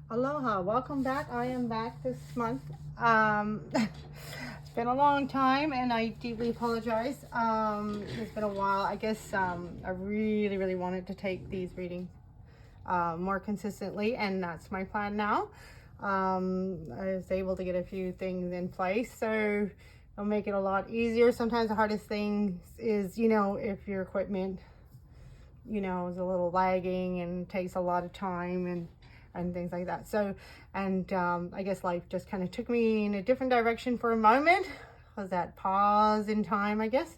Aloha, welcome back. I am back this month. It's been a long time and I deeply apologize. It's been a while. I guess I really wanted to take these readings more consistently, and that's my plan now. I was able to get a few things in place, so it'll make it a lot easier. Sometimes the hardest thing is, if your equipment, is a little lagging and takes a lot of time and things like that. So, and I guess life just kind of took me in a different direction for a moment. Was that pause in time, I guess,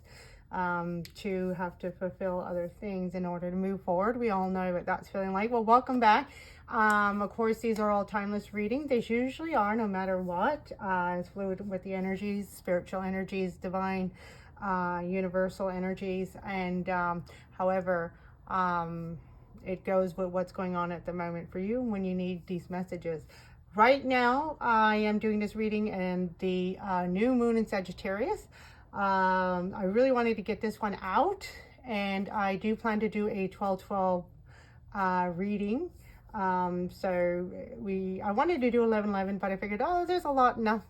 to have to fulfill other things in order to move forward. We all know what that's feeling like. Well, welcome back. Of course, these are all timeless readings. They usually are, no matter what. It's fluid with the energies, spiritual energies, divine, universal energies, and however, it goes with what's going on at the moment for you when you need these messages. Right now, I am doing this reading in the new moon in Sagittarius. I really wanted to get this one out, and I do plan to do a 12-12 reading. So I wanted to do 11-11, but I figured, there's a lot enough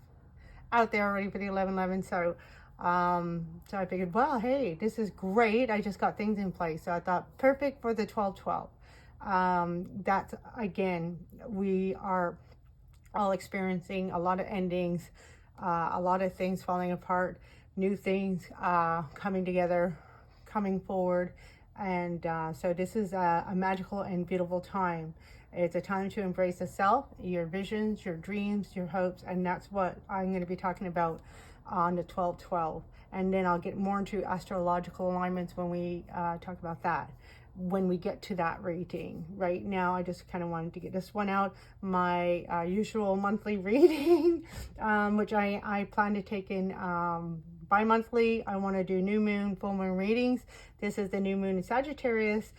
out there already for the 11-11. So I figured, well, hey, this is great. I just got things in place. So I thought perfect for the 12-12. That's, again, we are all experiencing a lot of endings, a lot of things falling apart, new things coming together, coming forward. And so this is a magical and beautiful time. It's a time to embrace the self, your visions, your dreams, your hopes, and that's what I'm going to be talking about on the 12-12. And then I'll get more into astrological alignments when we talk about that, when we get to that reading. Right now, I just kind of wanted to get this one out, my usual monthly reading, which I plan to take in bi-monthly. I want to do new moon, full moon readings. This is the new moon in Sagittarius.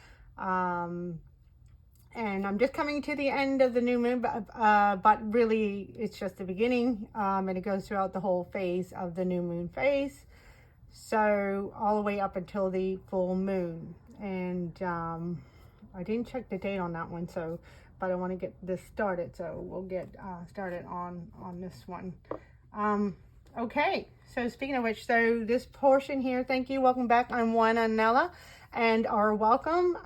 And I'm just coming to the end of the new moon, but really it's just the beginning, and it goes throughout the whole phase of the new moon phase. So all the way up until the full moon. And I didn't check the date on that one, but I want to get this started. So we'll get started on this one. Okay, so speaking of which, so this portion here, thank you, welcome back. I'm Moana and Anela, and our welcome.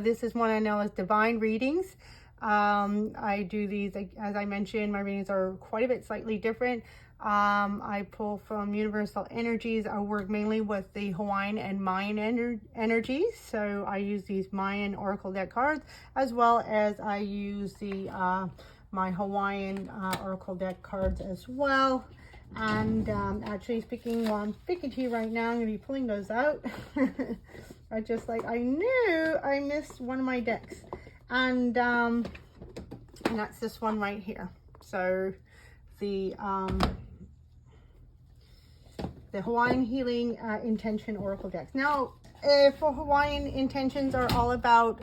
This is one of Anela's divine readings. I do these, as I mentioned, my readings are quite a bit slightly different. I pull from universal energies. I work mainly with the Hawaiian and Mayan energies. So I use these Mayan oracle deck cards, as well as I use the my Hawaiian oracle deck cards as well. And actually speaking, while I'm speaking to you right now, I'm going to be pulling those out. I knew I missed one of my decks. And that's this one right here. So the Hawaiian Healing Intention Oracle decks. Now, for Hawaiian intentions are all about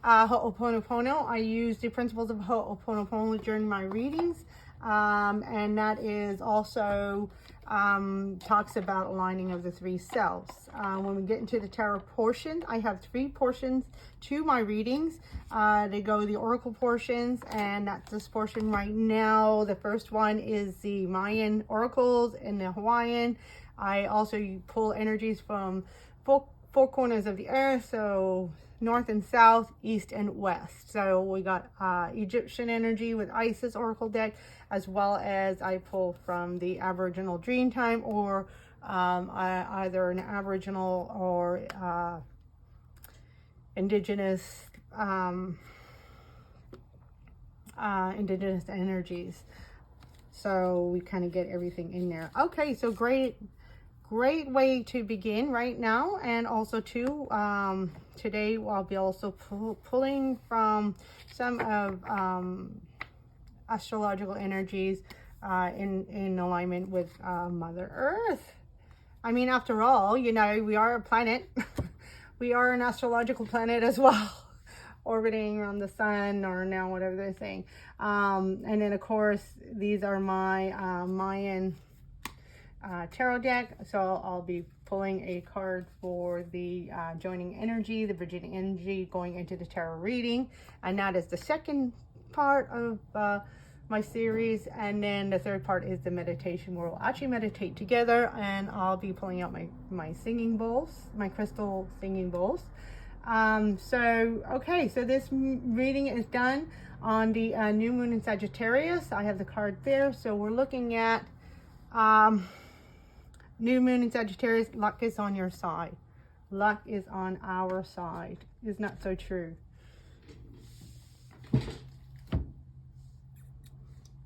Ho'oponopono. I use the principles of Ho'oponopono during my readings. And that is also talks about aligning of the three selves. When we get into the tarot portion, I have 3 portions to my readings. They go the oracle portions, and that's this portion right now. The first one is the Mayan oracles and the Hawaiian. I also pull energies from four corners of the earth, so north and south, east and west. So we got Egyptian energy with Isis oracle deck, as well as I pull from the Aboriginal Dreamtime, or either an Aboriginal or indigenous energies. So we kind of get everything in there. Okay, so great way to begin right now. And also too, today I'll be also pulling from some of astrological energies in alignment with Mother Earth. I mean, after all, we are a planet. We are an astrological planet as well, orbiting around the sun, or now whatever they're saying. And then of course, these are my Mayan tarot deck. So I'll be pulling a card for the joining energy, the Virginia energy, going into the tarot reading. And that is the second part of my series, and then the third part is the meditation where we'll actually meditate together, and I'll be pulling out my singing bowls, my crystal singing bowls. Okay, so this reading is done on the new moon in Sagittarius. I have the card there, so we're looking at new moon in Sagittarius. Luck is on your side. Luck is on our side. Is not so true.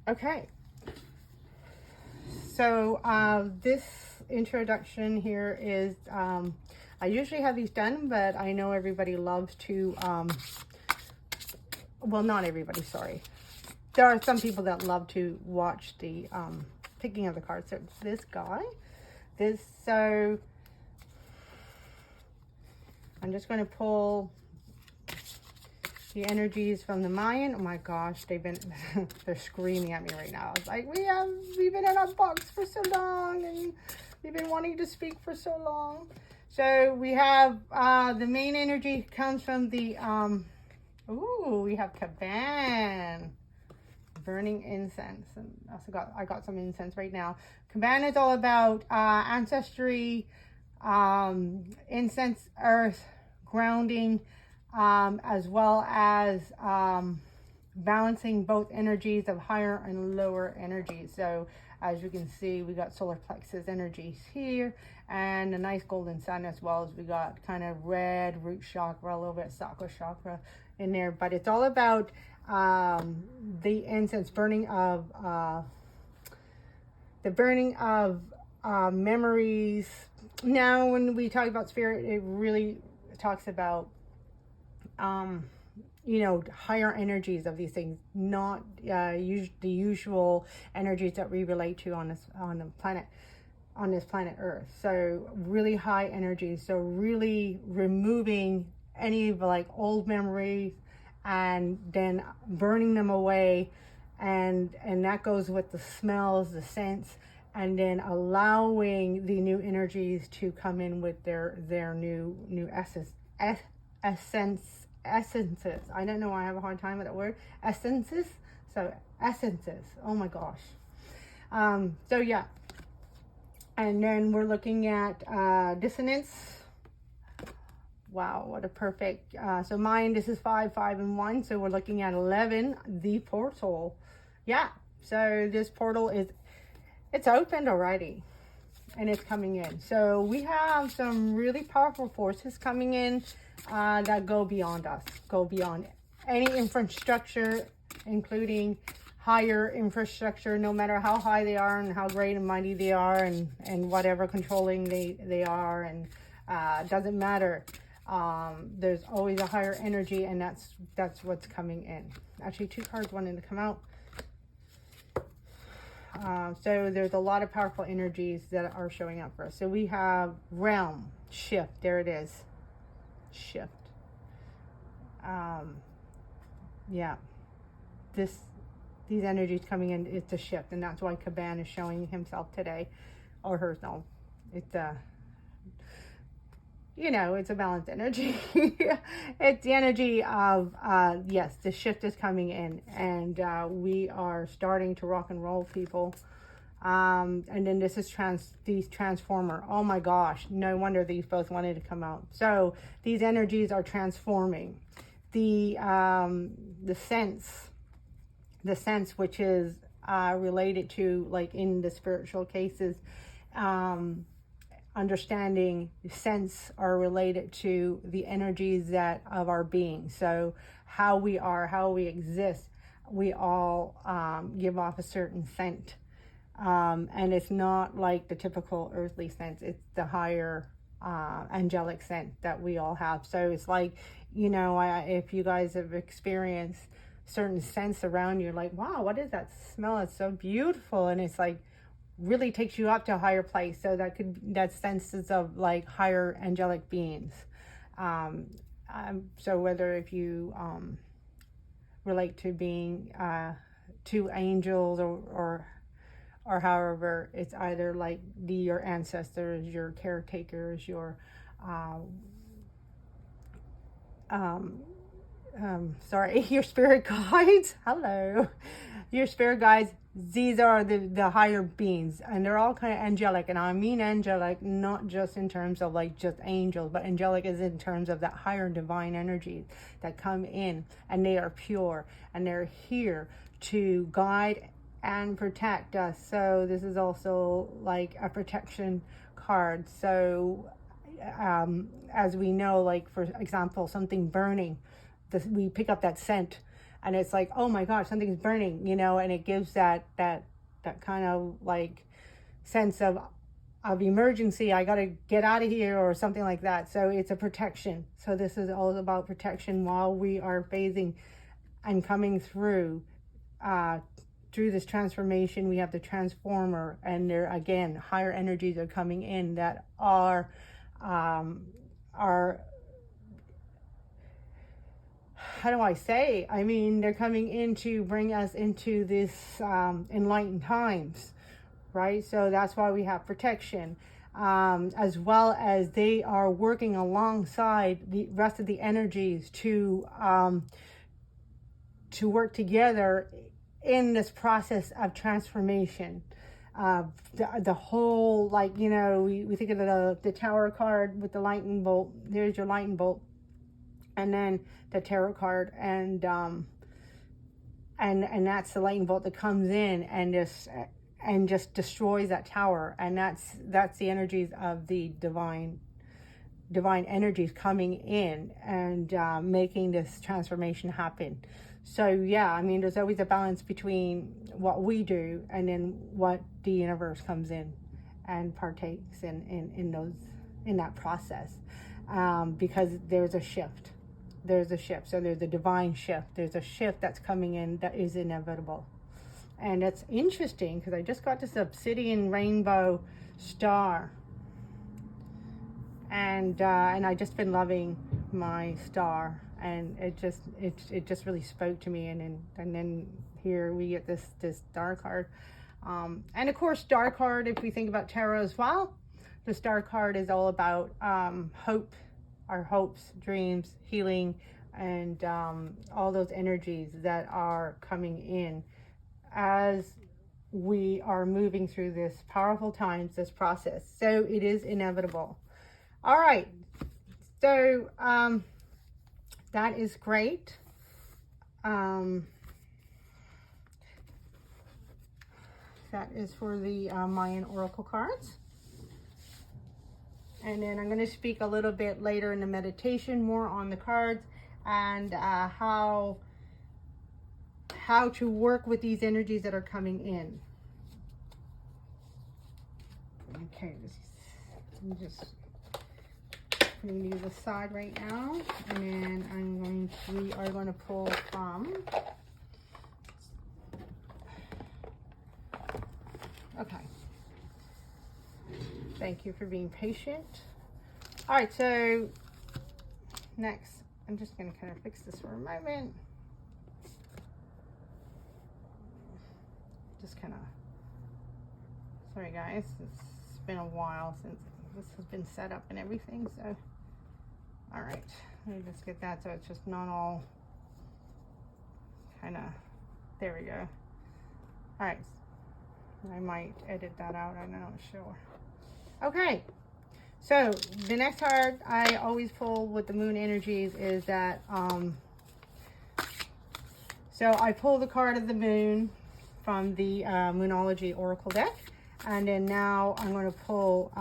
Okay, so this introduction here is, I usually have these done, but I know everybody loves to, well, not everybody, sorry. There are some people that love to watch the picking of the cards. So it's this guy, so I'm just going to pull the energies from the Mayan. Oh my gosh, they're screaming at me right now. It's like, we've been in our box for so long, and we've been wanting to speak for so long. So we have the main energy comes from the we have Caban, burning incense, and I got some incense right now. Caban is all about ancestry, incense, earth, grounding, as well as balancing both energies of higher and lower energies. So as you can see, we got solar plexus energies here, and a nice golden sun, as well as we got kind of red root chakra, a little bit of sakura chakra in there. But it's all about the incense burning of memories. Now, when we talk about spirit, it really talks about higher energies of these things, not the usual energies that we relate to on this planet Earth. So really high energies. So really removing any of like old memories and then burning them away, and that goes with the smells, the scents, and then allowing the new energies to come in with their new essences. I don't know why I have a hard time with that word. Essences. So essences. Oh my gosh. So yeah. And then we're looking at dissonance. Wow, what a perfect. So mine, this is 5, 5, and 1. So we're looking at 11, the portal. Yeah. So this portal it's opened already, and it's coming in. So we have some really powerful forces coming in that go beyond us, go beyond any infrastructure, including higher infrastructure, no matter how high they are and how great and mighty they are, and whatever controlling they are, and doesn't matter. There's always a higher energy, and that's what's coming in. Actually, 2 cards wanted to come out. So there's a lot of powerful energies that are showing up for us. So we have realm, shift, there it is, shift. Yeah, these energies coming in, it's a shift, and that's why Caban is showing himself today, or herself. It's it's a balanced energy. It's the energy of, yes, the shift is coming in, and we are starting to rock and roll, people. And then this is these transformer. Oh my gosh, no wonder these both wanted to come out. So these energies are transforming. The sense, which is related to, like in the spiritual cases, understanding sense are related to the energies that of our being. So how we are, how we exist, we all give off a certain scent, and it's not like the typical earthly scent. It's the higher angelic scent that we all have. So it's like, if you guys have experienced certain scents around you, like, wow, what is that smell? It's so beautiful, and it's like really takes you up to a higher place. So that senses of like higher angelic beings. So whether if you relate to being to angels or however, it's either like your ancestors, your caretakers, your sorry, your spirit guides. Hello. Your spirit guides, these are the higher beings, and they're all kind of angelic. And I mean angelic, not just in terms of like just angels, but angelic is in terms of that higher divine energies that come in, and they are pure, and they're here to guide and protect us. So this is also like a protection card. So as we know, like for example, something burning, we pick up that scent, and it's like, oh my gosh, something's burning, you know, and it gives that kind of like sense of emergency. I got to get out of here or something like that. So it's a protection. So this is all about protection while we are phasing and coming through this transformation. We have the transformer, and there again, higher energies are coming in that are how do I say? I mean, they're coming in to bring us into this enlightened times, right? So that's why we have protection, as well as they are working alongside the rest of the energies to work together in this process of transformation. The whole, like, you know, we think of the tower card with the lightning bolt. There's your lightning bolt. And then the tarot card, and that's the lightning bolt that comes in and just destroys that tower. And that's the energies of the divine energies coming in and making this transformation happen. So yeah, I mean, there's always a balance between what we do and then what the universe comes in and partakes in that process, because there's a shift. There's a shift. So there's a divine shift. There's a shift that's coming in that is inevitable. And it's interesting because I just got this obsidian rainbow star. And I just been loving my star, and it just really spoke to me. And then here we get this star card. And of course, star card, if we think about tarot as well, the star card is all about hope, our hopes, dreams, healing, and all those energies that are coming in as we are moving through this powerful times, this process. So it is inevitable. All right. So that is great. That is for the Mayan oracle cards. And then I'm going to speak a little bit later in the meditation more on the cards and how to work with these energies that are coming in. Okay, I'm just putting these aside right now, and then we are going to pull from. Okay. Thank you for being patient. All right, so next, I'm just going to kind of fix this for a moment. Just kind of, sorry guys, it's been a while since this has been set up and everything, so, all right, let me just get that so it's just not all kind of, there we go. All right, I might edit that out, I'm not sure. Okay, so the next card I always pull with the moon energies is that, so I pull the card of the moon from the Moonology Oracle deck, and then now I'm going to pull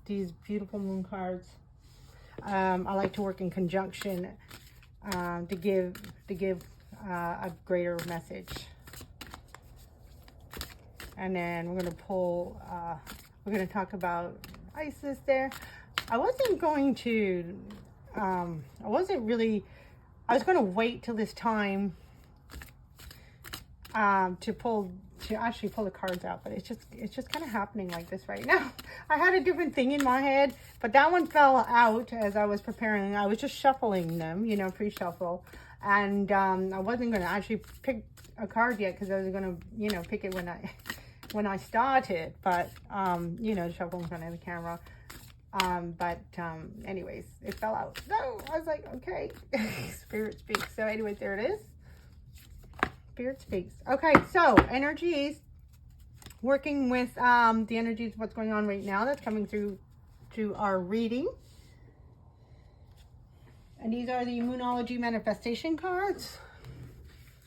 these beautiful moon cards. I like to work in conjunction to give a greater message. And then we're going to pull, we're going to talk about Isis there. I wasn't going to, I was going to wait till this time to actually pull the cards out, but it's just kind of happening like this right now. I had a different thing in my head, but that one fell out as I was preparing. I was just shuffling them, you know, pre-shuffle, and I wasn't going to actually pick a card yet because I was going to, you know, pick it when I started, but you know, shuffle in front of the camera. Anyways, it fell out. So I was like, okay, Spirit speaks. So anyways, there it is. Spirit speaks. Okay, so energies, working with the energies, what's going on right now that's coming through to our reading. And these are the Moonology manifestation cards.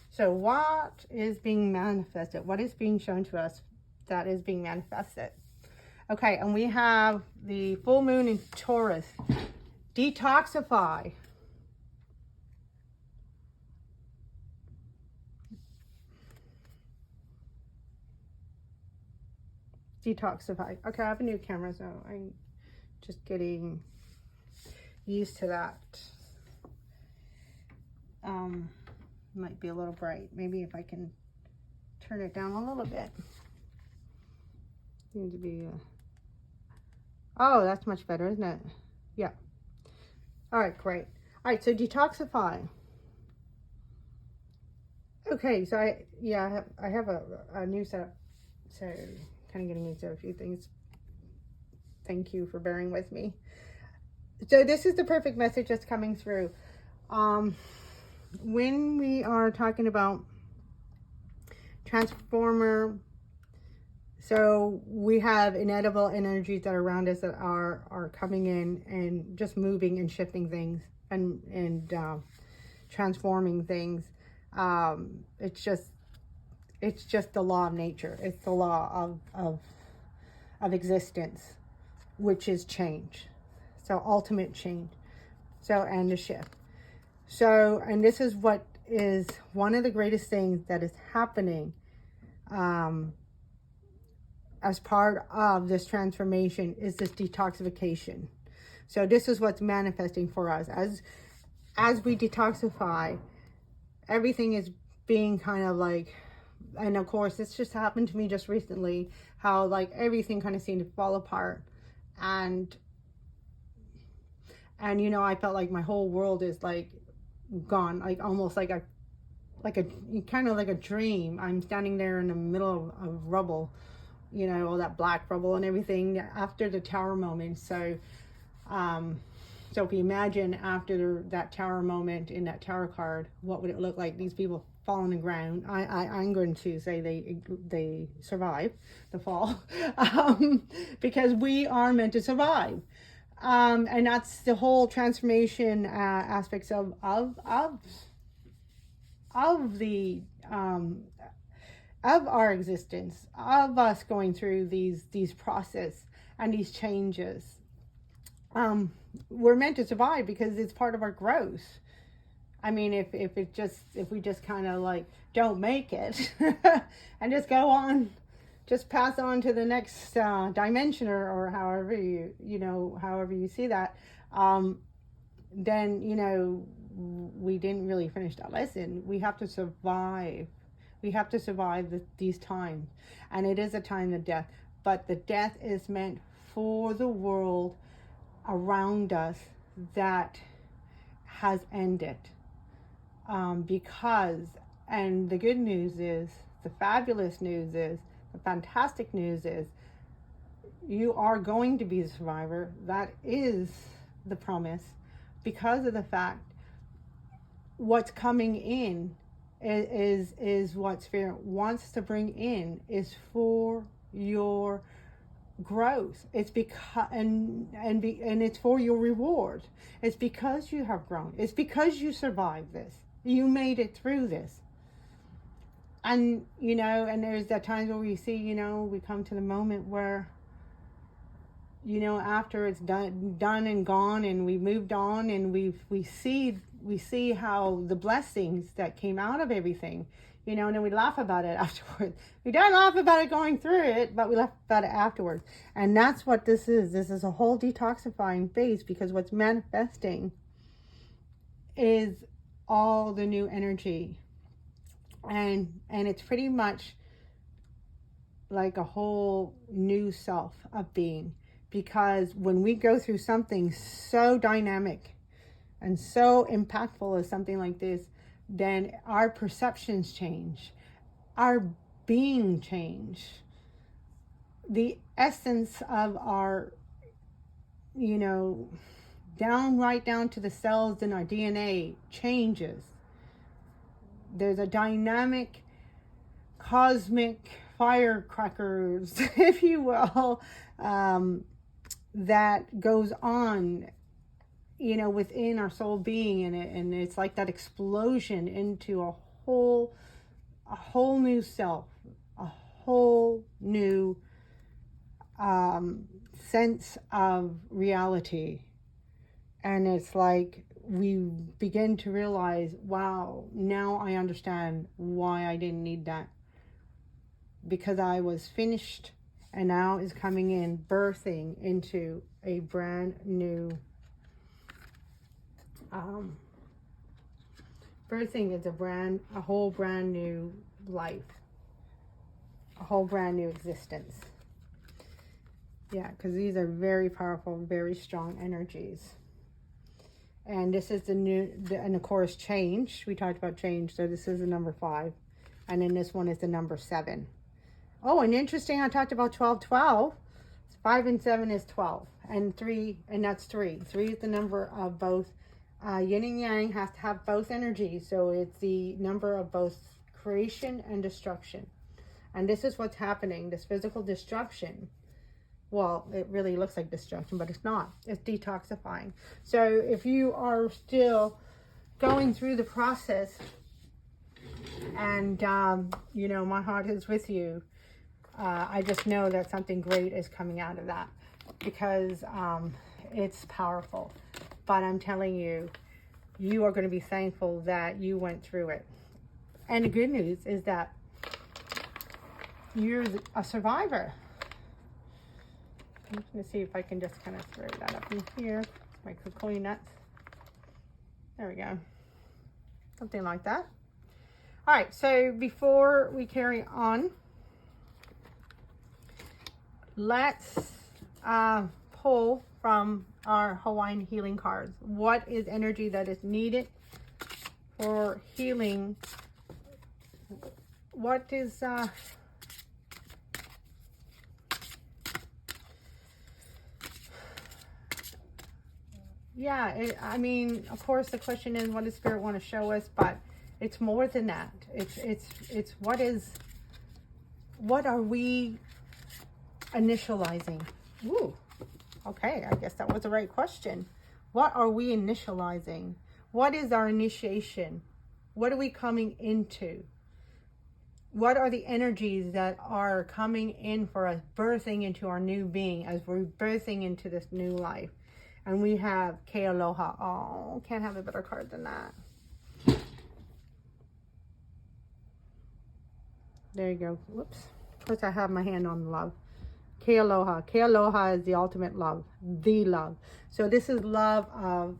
So what is being manifested? What is being shown to us that is being manifested? Okay, and we have the full moon in Taurus. Detoxify. Detoxify. Okay, I have a new camera, so I'm just getting used to that. Might be a little bright. Maybe if I can turn it down a little bit. Seems to be oh, that's much better, isn't it? Yeah. All right, great. All right, so detoxify. Okay, so I have a new setup, so kind of getting into a few things. Thank you for bearing with me. So this is the perfect message that's coming through. When we are talking about transformer, so we have inedible energies that are around us that are coming in and just moving and shifting things and transforming things. It's just the law of nature. It's the law of existence, which is change. So ultimate change. So, and a shift. So, and this is what is one of the greatest things that is happening as part of this transformation is this detoxification. So this is what's manifesting for us. As we detoxify, everything is being kind of like, and of course, this just happened to me just recently, how like everything kind of seemed to fall apart. And you know, I felt like my whole world is like gone, like almost like a kind of like a dream. I'm standing there in the middle of rubble, you know, all that black rubble and everything after the tower moment. So so if you imagine after that tower moment in that tower card, what would it look like? These people fall on the ground. I'm going to say they survive the fall because we are meant to survive. And that's the whole transformation aspects of the of our existence, of us going through these process and these changes. We're meant to survive because it's part of our growth. I mean, if we just kind of like don't make it and just go on, just pass on to the next dimension or however however you see that, then, you know, we didn't really finish that lesson. We have to survive. We have to survive these times. And it is a time of death. But the death is meant for the world around us that has ended. Because, and the good news is, the fabulous news is, the fantastic news is, you are going to be the survivor. That is the promise. Because of the fact, what's coming in is what Spirit wants to bring in is for your growth. It's because and it's for your reward. It's because you have grown. It's because you survived this. You made it through this. And, you know, and there's that times where we see, you know, we come to the moment where, you know, after it's done and gone and we moved on and we see how the blessings that came out of everything, you know, and then we laugh about it afterwards. We don't laugh about it going through it, but we laugh about it afterwards. And that's what this is. This is a whole detoxifying phase, because what's manifesting is all the new energy. And it's pretty much like a whole new self of being. Because when we go through something so dynamic and so impactful as something like this, then our perceptions change, our being change, the essence of our you know, right down to the cells in our DNA changes. There's a dynamic, cosmic firecrackers, if you will, that goes on, you know, within our soul being, and it's like that explosion into a whole new self, a whole new sense of reality. And it's like we begin to realize, wow, now I understand why I didn't need that, because I was finished, and now is coming in, birthing into a brand new birthing is a whole brand new life, a whole brand new existence. Yeah, because these are very powerful, very strong energies. And this is and of course change. We talked about change, so this is the number 5. And then this one is the number 7. Oh, and interesting, I talked about 12. 5 and 7 is 12. And 3, and that's 3. 3 is the number of both yin and yang, has to have both energies. So it's the number of both creation and destruction. And this is what's happening, this physical destruction. Well, it really looks like destruction, but it's not. It's detoxifying. So if you are still going through the process, and, you know, my heart is with you, I just know that something great is coming out of that, because it's powerful. But I'm telling you, you are going to be thankful that you went through it. And the good news is that you're a survivor. I'm just going to see if I can just kind of throw that up in here. My kukui nuts. There we go. Something like that. All right, so before we carry on, let's pull from our Hawaiian healing cards. What is energy that is needed for healing? What is I mean, of course the question is, what does Spirit want to show us? But it's more than that. It's what are we initializing? Ooh, okay, I guess that was the right question. What are we initializing? What is our initiation? What are we coming into? What are the energies that are coming in for us, birthing into our new being as we're birthing into this new life? And we have Ke Aloha. Oh, can't have a better card than that. There you go. Whoops. Of course, I have my hand on love. Ke Aloha. Ke Aloha is the ultimate love. The love. So this is love of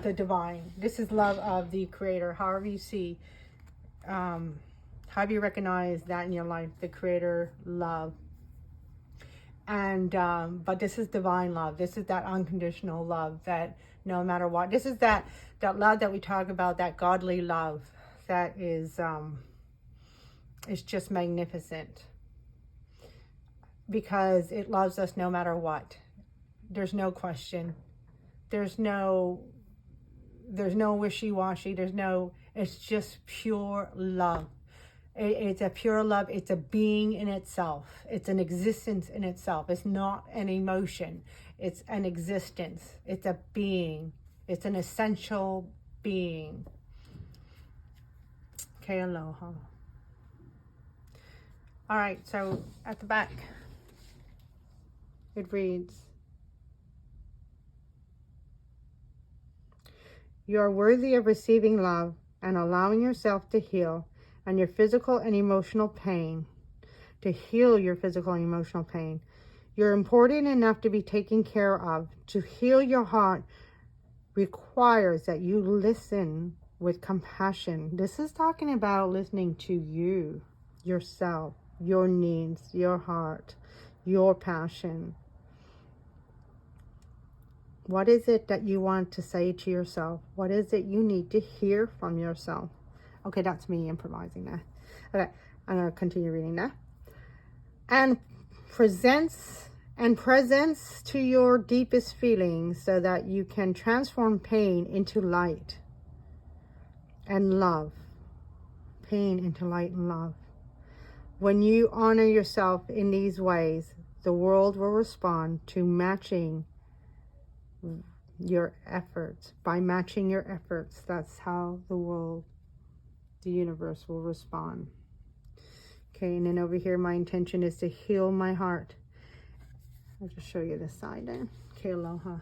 the divine. This is love of the Creator. However you see, how do you recognize that in your life? The Creator love. And but this is divine love. This is that unconditional love that no matter what, this is that love that we talk about, that godly love that is just magnificent, because it loves us no matter what. There's no question. There's no wishy-washy. It's just pure love. It's a pure love. It's a being in itself. It's an existence in itself. It's not an emotion. It's an existence. It's a being. It's an essential being. Ke Aloha. All right, so at the back, it reads, you are worthy of receiving love and allowing yourself to heal and your physical and emotional pain, to heal your physical and emotional pain. You're important enough to be taken care of. To heal your heart requires that you listen with compassion. This is talking about listening to you, yourself, your needs, your heart, your passion. What is it that you want to say to yourself? What is it you need to hear from yourself? Okay, that's me improvising that. Okay, I'm going to continue reading that. And presents and presence to your deepest feelings so that you can transform pain into light and love. Pain into light and love. When you honor yourself in these ways, the world will respond to matching your efforts. By matching your efforts, that's how the world, the universe will respond. Okay, and then over here, my intention is to heal my heart. I'll just show you this side there. Okay, aloha.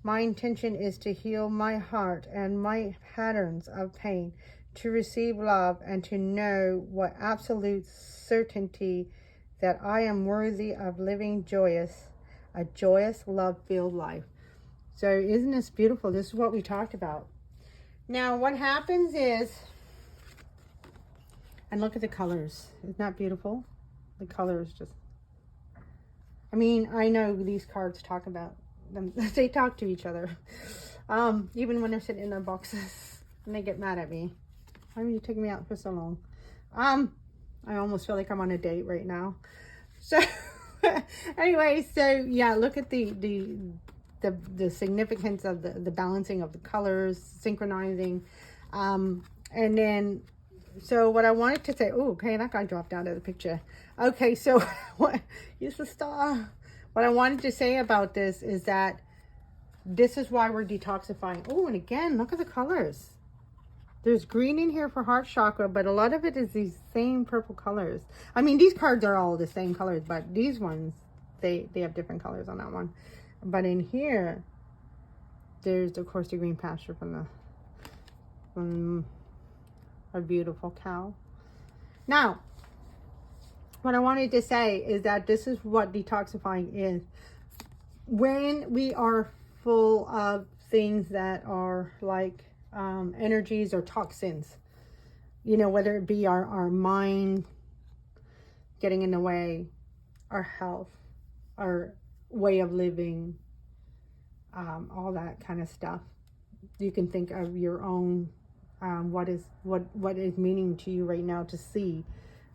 My intention is to heal my heart and my patterns of pain, to receive love and to know what absolute certainty that I am worthy of living a joyous, love-filled life. So isn't this beautiful? This is what we talked about. Now, what happens is, and look at the colors. Isn't that beautiful? The colors just, I mean, I know these cards talk about them. They talk to each other. Even when they're sitting in their boxes and they get mad at me. Why are you taking me out for so long? I almost feel like I'm on a date right now. So anyway, so yeah, look at the significance of the balancing of the colors, synchronizing. And then, so what I wanted to say, oh, okay, that guy dropped out of the picture. Okay, so what, use the star. What I wanted to say about this is that this is why we're detoxifying. Oh, and again, look at the colors. There's green in here for heart chakra, but a lot of it is these same purple colors. I mean, these cards are all the same colors, but these ones, they have different colors on that one. But in here, there's, of course, the green pasture from a beautiful cow. Now, what I wanted to say is that this is what detoxifying is. When we are full of things that are like energies or toxins, you know, whether it be our mind getting in the way, our health, our way of living, all that kind of stuff. You can think of your own, what is meaning to you right now to see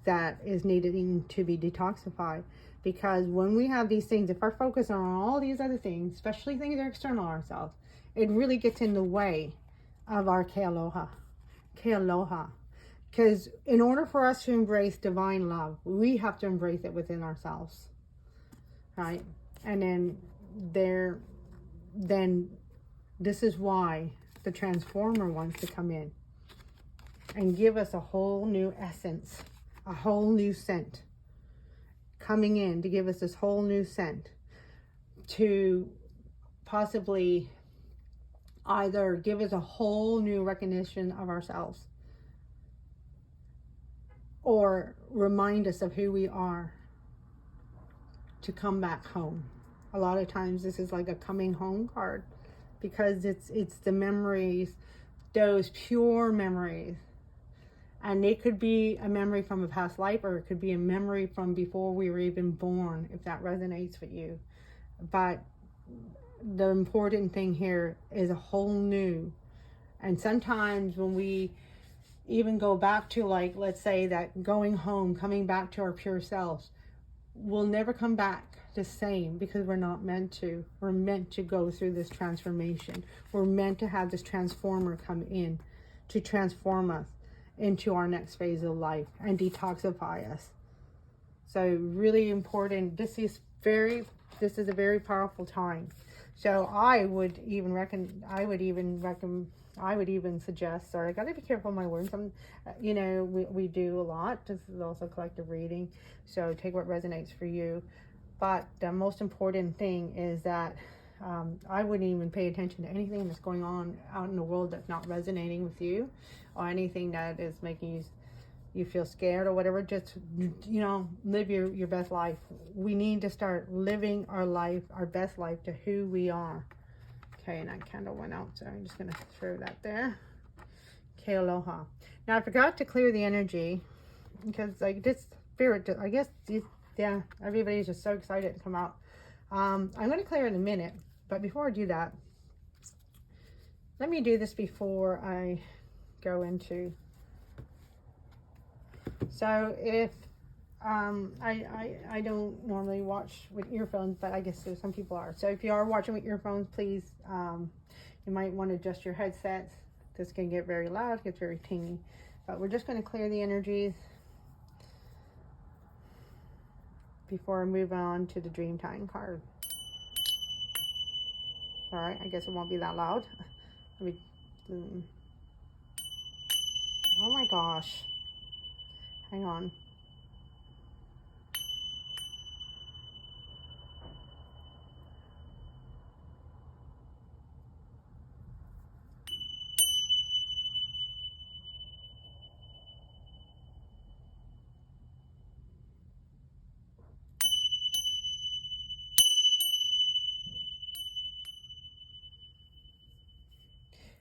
that is needing to be detoxified. Because when we have these things, if our focus are on all these other things, especially things that are external ourselves, it really gets in the way of our Aloha. Aloha. Because in order for us to embrace divine love, we have to embrace it within ourselves. Right? And then this is why the transformer wants to come in and give us a whole new essence, a whole new scent, coming in to give us this whole new scent to possibly either give us a whole new recognition of ourselves or remind us of who we are to come back home. A lot of times this is like a coming home card because it's the memories, those pure memories. And it could be a memory from a past life, or it could be a memory from before we were even born, if that resonates with you. But the important thing here is a whole new. And sometimes when we even go back to, like, let's say that going home, coming back to our pure selves, we'll never come back the same because we're not meant to. We're meant to go through this transformation. We're meant to have this transformer come in to transform us into our next phase of life and detoxify us. So really important. This is a very powerful time. So I would even suggest, sorry, I gotta be careful of my words. You know, we do a lot. This is also collective reading. So take what resonates for you. But the most important thing is that I wouldn't even pay attention to anything that's going on out in the world that's not resonating with you, or anything that is making you feel scared or whatever. Just, you know, live your best life. We need to start living our life, our best life, to who we are. Okay, and that candle went out, so I'm just gonna throw that there. Okay, aloha. Now I forgot to clear the energy because, like, this spirit, I guess, yeah, everybody's just so excited to come out. I'm going to clear in a minute, but before I do that, let me do this before I go into. So if I don't normally watch with earphones, but I guess some people are. So if you are watching with earphones, please, you might want to adjust your headsets. This can get very loud, gets very tingy. But we're just going to clear the energies before I move on to the Dreamtime card. All right, I guess it won't be that loud. Let me, oh my gosh. Hang on.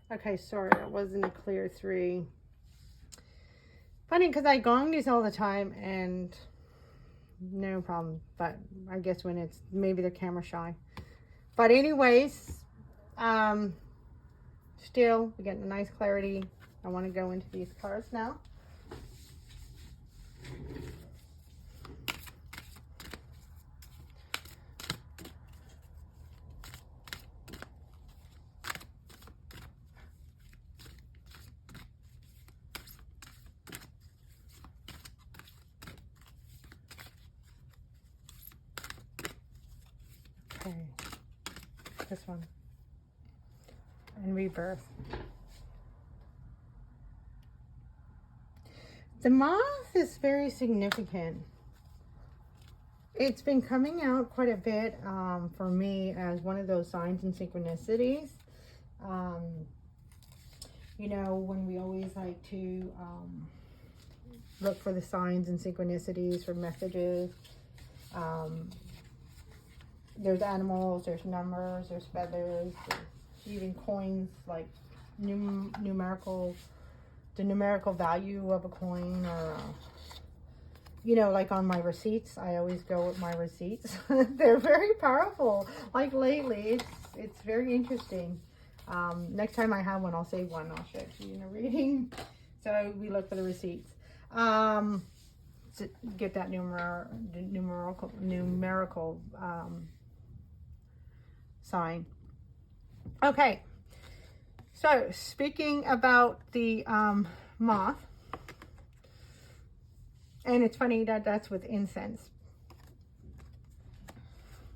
Okay, sorry, that wasn't a clear 3. Funny, because I gong these all the time and no problem. But I guess when it's, maybe they're camera shy. But anyways, still, we're getting a nice clarity. I want to go into these cards now. Okay, this one, and rebirth. The moth is very significant. It's been coming out quite a bit for me as one of those signs and synchronicities. You know, when we always like to look for the signs and synchronicities for messages. There's animals, there's numbers, there's feathers, there's even coins, like numerical, the numerical value of a coin, or you know, like on my receipts. I always go with my receipts. They're very powerful. Like lately, it's very interesting. Next time I have one, I'll save one. I'll show it to you in a reading. So we look for the receipts. To get that numerical sign. Okay, so speaking about the moth, and it's funny that that's with incense,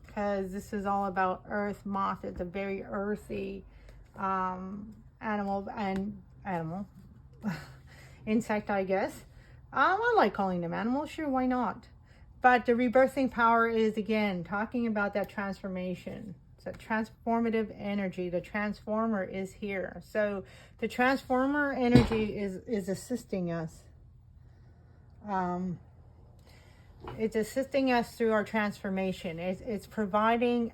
because this is all about earth. Moth is a very earthy animal insect, I guess. I like calling them animals, sure, why not? But the rebirthing power is, again, talking about that transformation. It's a transformative energy. The transformer is here. So the transformer energy is assisting us. It's assisting us through our transformation. It's providing,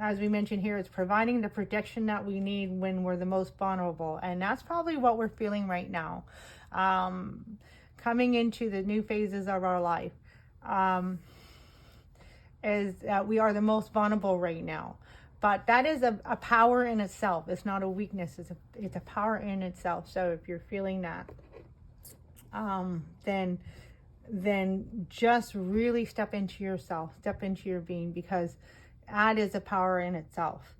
as we mentioned here, it's providing the protection that we need when we're the most vulnerable. And that's probably what we're feeling right now. Coming into the new phases of our life. Is that we are the most vulnerable right now, but that is a power in itself. It's not a weakness. It's a power in itself. So if you're feeling that, then just really step into yourself, step into your being, because that is a power in itself,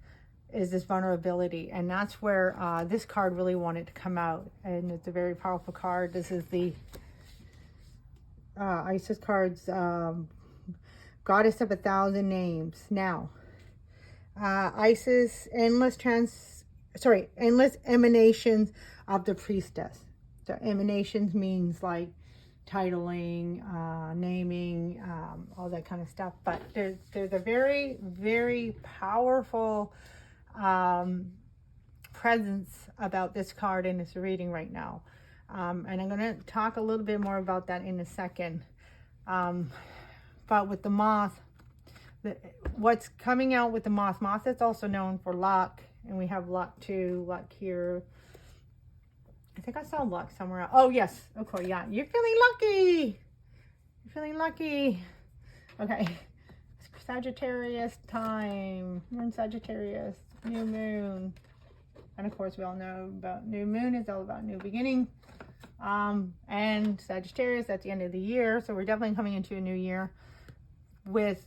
is this vulnerability. And that's where this card really wanted to come out, and it's a very powerful card. This is the Isis cards, Goddess of 1,000 Names. Now, Isis, endless emanations of the priestess. So emanations means like titling, naming, all that kind of stuff. But there's a very, very powerful presence about this card in this reading right now. And I'm going to talk a little bit more about that in a second. But with the moth, what's coming out with the moth is also known for luck. And we have luck too, luck here. I think I saw luck somewhere else. Oh, yes. Okay, yeah. You're feeling lucky. You're feeling lucky. Okay. Sagittarius time. Moon in Sagittarius. New moon. And of course, we all know about new moon is all about new beginning. and Sagittarius at the end of the year. So we're definitely coming into a new year with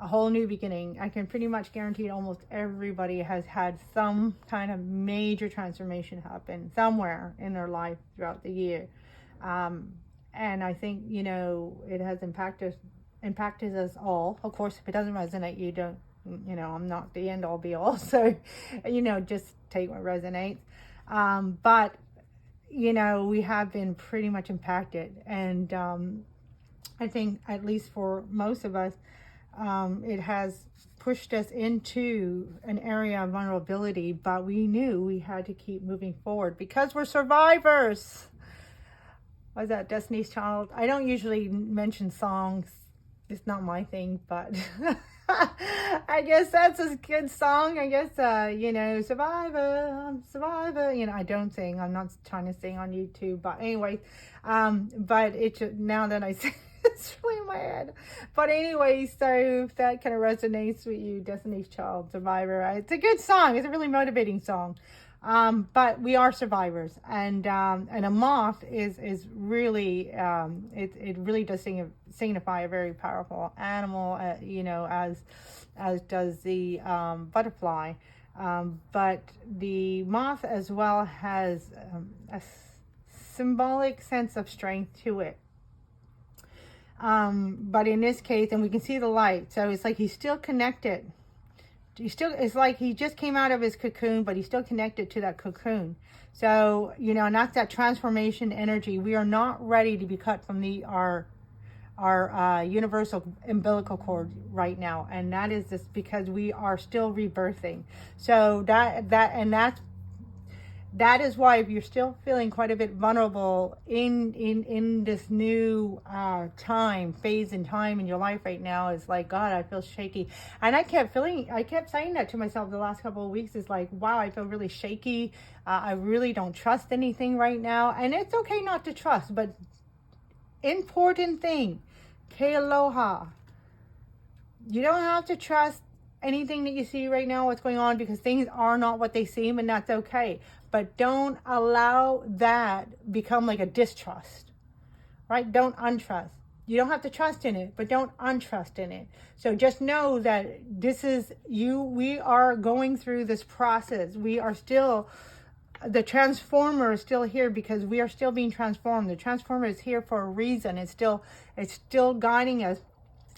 a whole new beginning. I can pretty much guarantee almost everybody has had some kind of major transformation happen somewhere in their life throughout the year. And I think, you know, it has impacted us all. Of course, if it doesn't resonate, you don't, you know, I'm not the end all be all. So, you know, just take what resonates. But, you know, we have been pretty much impacted. And I think, at least for most of us, it has pushed us into an area of vulnerability, but we knew we had to keep moving forward because we're survivors. Was that Destiny's Child? I don't usually mention songs. It's not my thing, but I guess that's a good song. I guess, you know, Survivor, Survivor. You know, I don't sing. I'm not trying to sing on YouTube. But anyway, but it just, now that I sing, it's really in my head. But anyway, so if that kind of resonates with you, Destiny's Child, Survivor. It's a good song. It's a really motivating song. But we are survivors, and a moth is really it really does signify a very powerful animal, you know, as does the butterfly, but the moth as well has a symbolic sense of strength to it. But in this case, and we can see the light, so it's like he's still connected. It's like he just came out of his cocoon, but he's still connected to that cocoon. So, you know, and that's that transformation energy. We are not ready to be cut from our universal umbilical cord right now. And that is just because we are still rebirthing. So that is why, if you're still feeling quite a bit vulnerable in this new phase in time in your life right now, is like, God, I feel shaky. And I kept saying that to myself the last couple of weeks, is like, wow, I feel really shaky. I really don't trust anything right now. And it's okay not to trust, but important thing, ke aloha. You don't have to trust anything that you see right now, what's going on, because things are not what they seem, and that's okay. But don't allow that become like a distrust, right? Don't untrust. You don't have to trust in it, but don't untrust in it. So just know that this is you. We are going through this process. We are still, the transformer is still here because we are still being transformed. The transformer is here for a reason. It's still guiding us.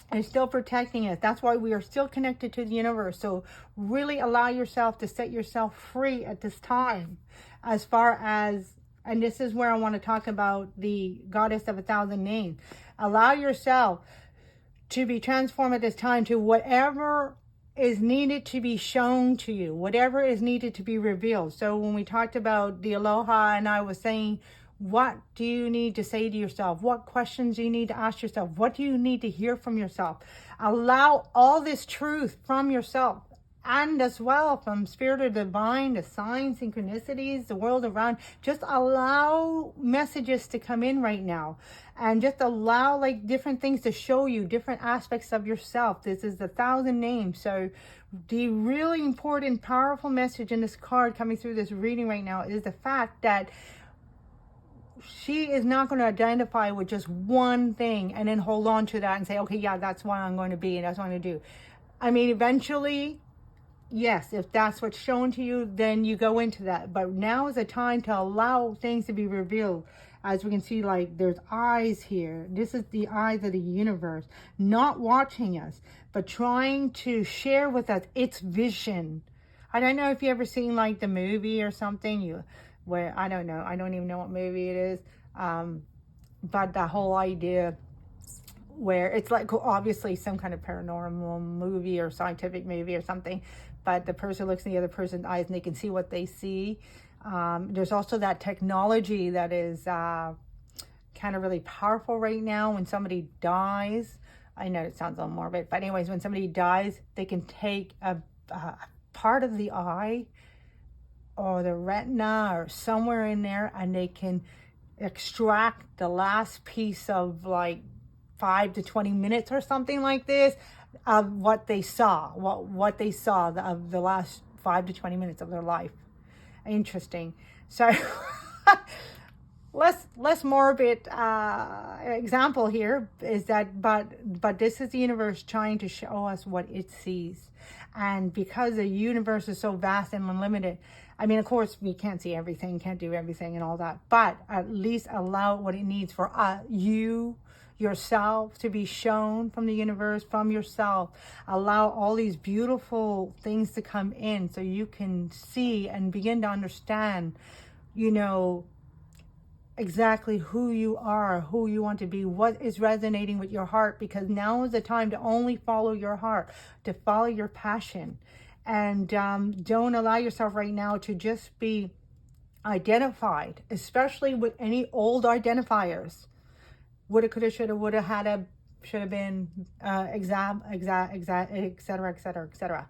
And still protecting us. That's why we are still connected to the universe. So really allow yourself to set yourself free at this time. As far as, and this is where I want to talk about the goddess of 1,000 names. Allow yourself to be transformed at this time to whatever is needed to be shown to you, whatever is needed to be revealed. So when we talked about the aloha, and I was saying, what do you need to say to yourself? What questions do you need to ask yourself? What do you need to hear from yourself? Allow all this truth from yourself, and as well from spirit or divine, the signs, synchronicities, the world around. Just allow messages to come in right now, and just allow like different things to show you different aspects of yourself. This is the 1,000 names. So the really important, powerful message in this card coming through this reading right now is the fact that she is not going to identify with just one thing and then hold on to that and say, okay, yeah, that's what I'm going to be and that's what I'm going to do. I mean, eventually, yes, if that's what's shown to you, then you go into that. But now is a time to allow things to be revealed. As we can see, like, there's eyes here. This is the eyes of the universe, not watching us, but trying to share with us its vision. I don't know if you ever seen like the movie or something, where, I don't know, I don't even know what movie it is, but the whole idea where it's like obviously some kind of paranormal movie or scientific movie or something, but the person looks in the other person's eyes and they can see what they see. There's also that technology that is kind of really powerful right now. When somebody dies, I know it sounds a little morbid, but anyways, when somebody dies, they can take a part of the eye or the retina or somewhere in there, and they can extract the last piece of like 5 to 20 minutes or something like this of what they saw, what they saw of the last 5 to 20 minutes of their life. Interesting. So less morbid example here is that, but this is the universe trying to show us what it sees. And because the universe is so vast and unlimited, I mean, of course, we can't see everything, can't do everything and all that, but at least allow what it needs for yourself to be shown from the universe, from yourself. Allow all these beautiful things to come in so you can see and begin to understand, exactly who you are, who you want to be, what is resonating with your heart, because now is the time to only follow your heart, to follow your passion. And don't allow yourself right now to just be identified, especially with any old identifiers. Woulda, coulda, shoulda, woulda, hadda, should have been, et cetera, et cetera, et cetera.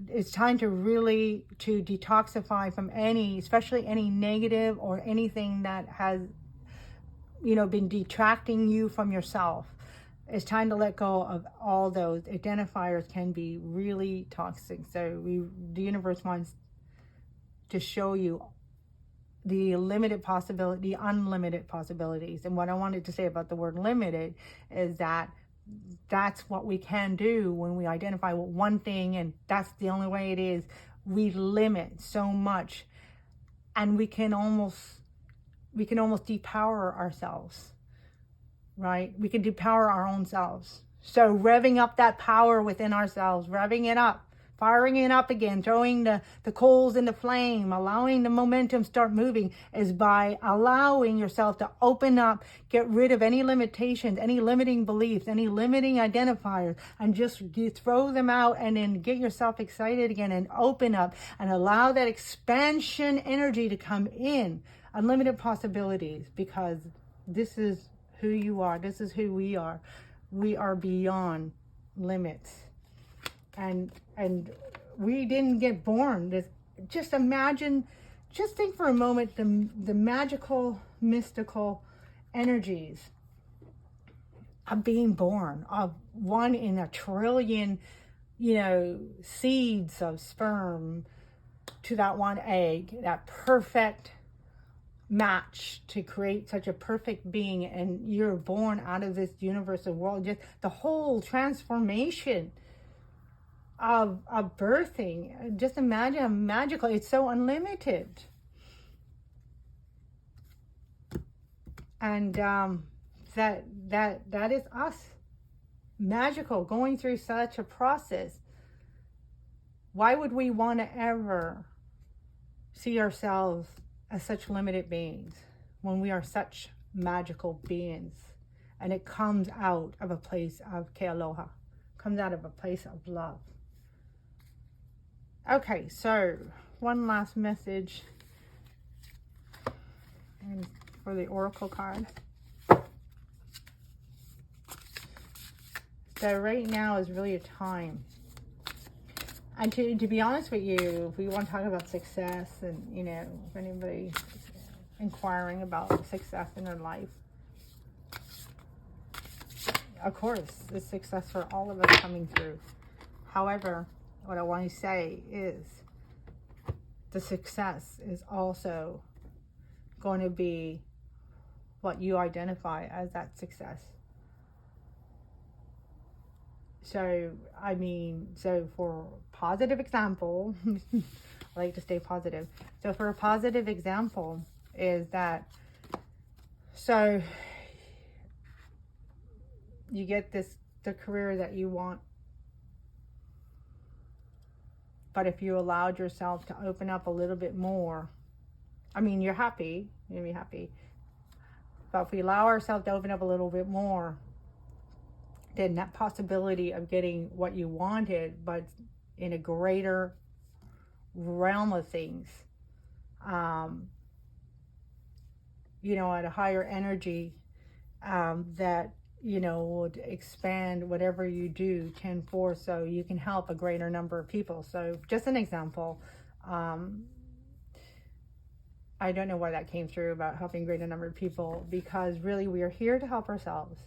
It's time to really to detoxify from especially any negative or anything that has, been detracting you from yourself. It's time to let go of all those. Identifiers can be really toxic. So the universe wants to show you the unlimited possibilities. And what I wanted to say about the word limited is that that's what we can do when we identify with one thing, and that's the only way it is. We limit so much, and we can almost depower ourselves, right? We can depower our own selves. So revving up that power within ourselves, revving it up, firing it up again, throwing the coals in the flame, allowing the momentum start moving, is by allowing yourself to open up, get rid of any limitations, any limiting beliefs, any limiting identifiers, and just throw them out, and then get yourself excited again and open up and allow that expansion energy to come in. Unlimited possibilities, because this is who you are. This is who we are. We are beyond limits. And we didn't get born. Just think for a moment the magical, mystical energies of being born, of 1 in a trillion, seeds of sperm to that one egg, that perfect match to create such a perfect being. And you're born out of this universal world. Just the whole transformation of birthing, just imagine how magical. It's so unlimited. And that is us, magical, going through such a process. Why would we want to ever see ourselves as such limited beings when we are such magical beings? And it comes out of a place of Aloha, comes out of a place of love. Okay, so one last message for the Oracle card. So right now is really a time. And to be honest with you, if we want to talk about success, and if anybody's inquiring about success in their life, of course, it's success for all of us coming through. However, what I want to say is the success is also going to be what you identify as that success. So, for positive example, I like to stay positive. So for a positive example is that, so you get the career that you want. But if you allowed yourself to open up a little bit more, you're happy, you're gonna be happy. But if we allow ourselves to open up a little bit more, then that possibility of getting what you wanted, but in a greater realm of things, at a higher energy, that would expand whatever you do tenfold, so you can help a greater number of people. So just an example. I don't know why that came through about helping a greater number of people, because really we are here to help ourselves.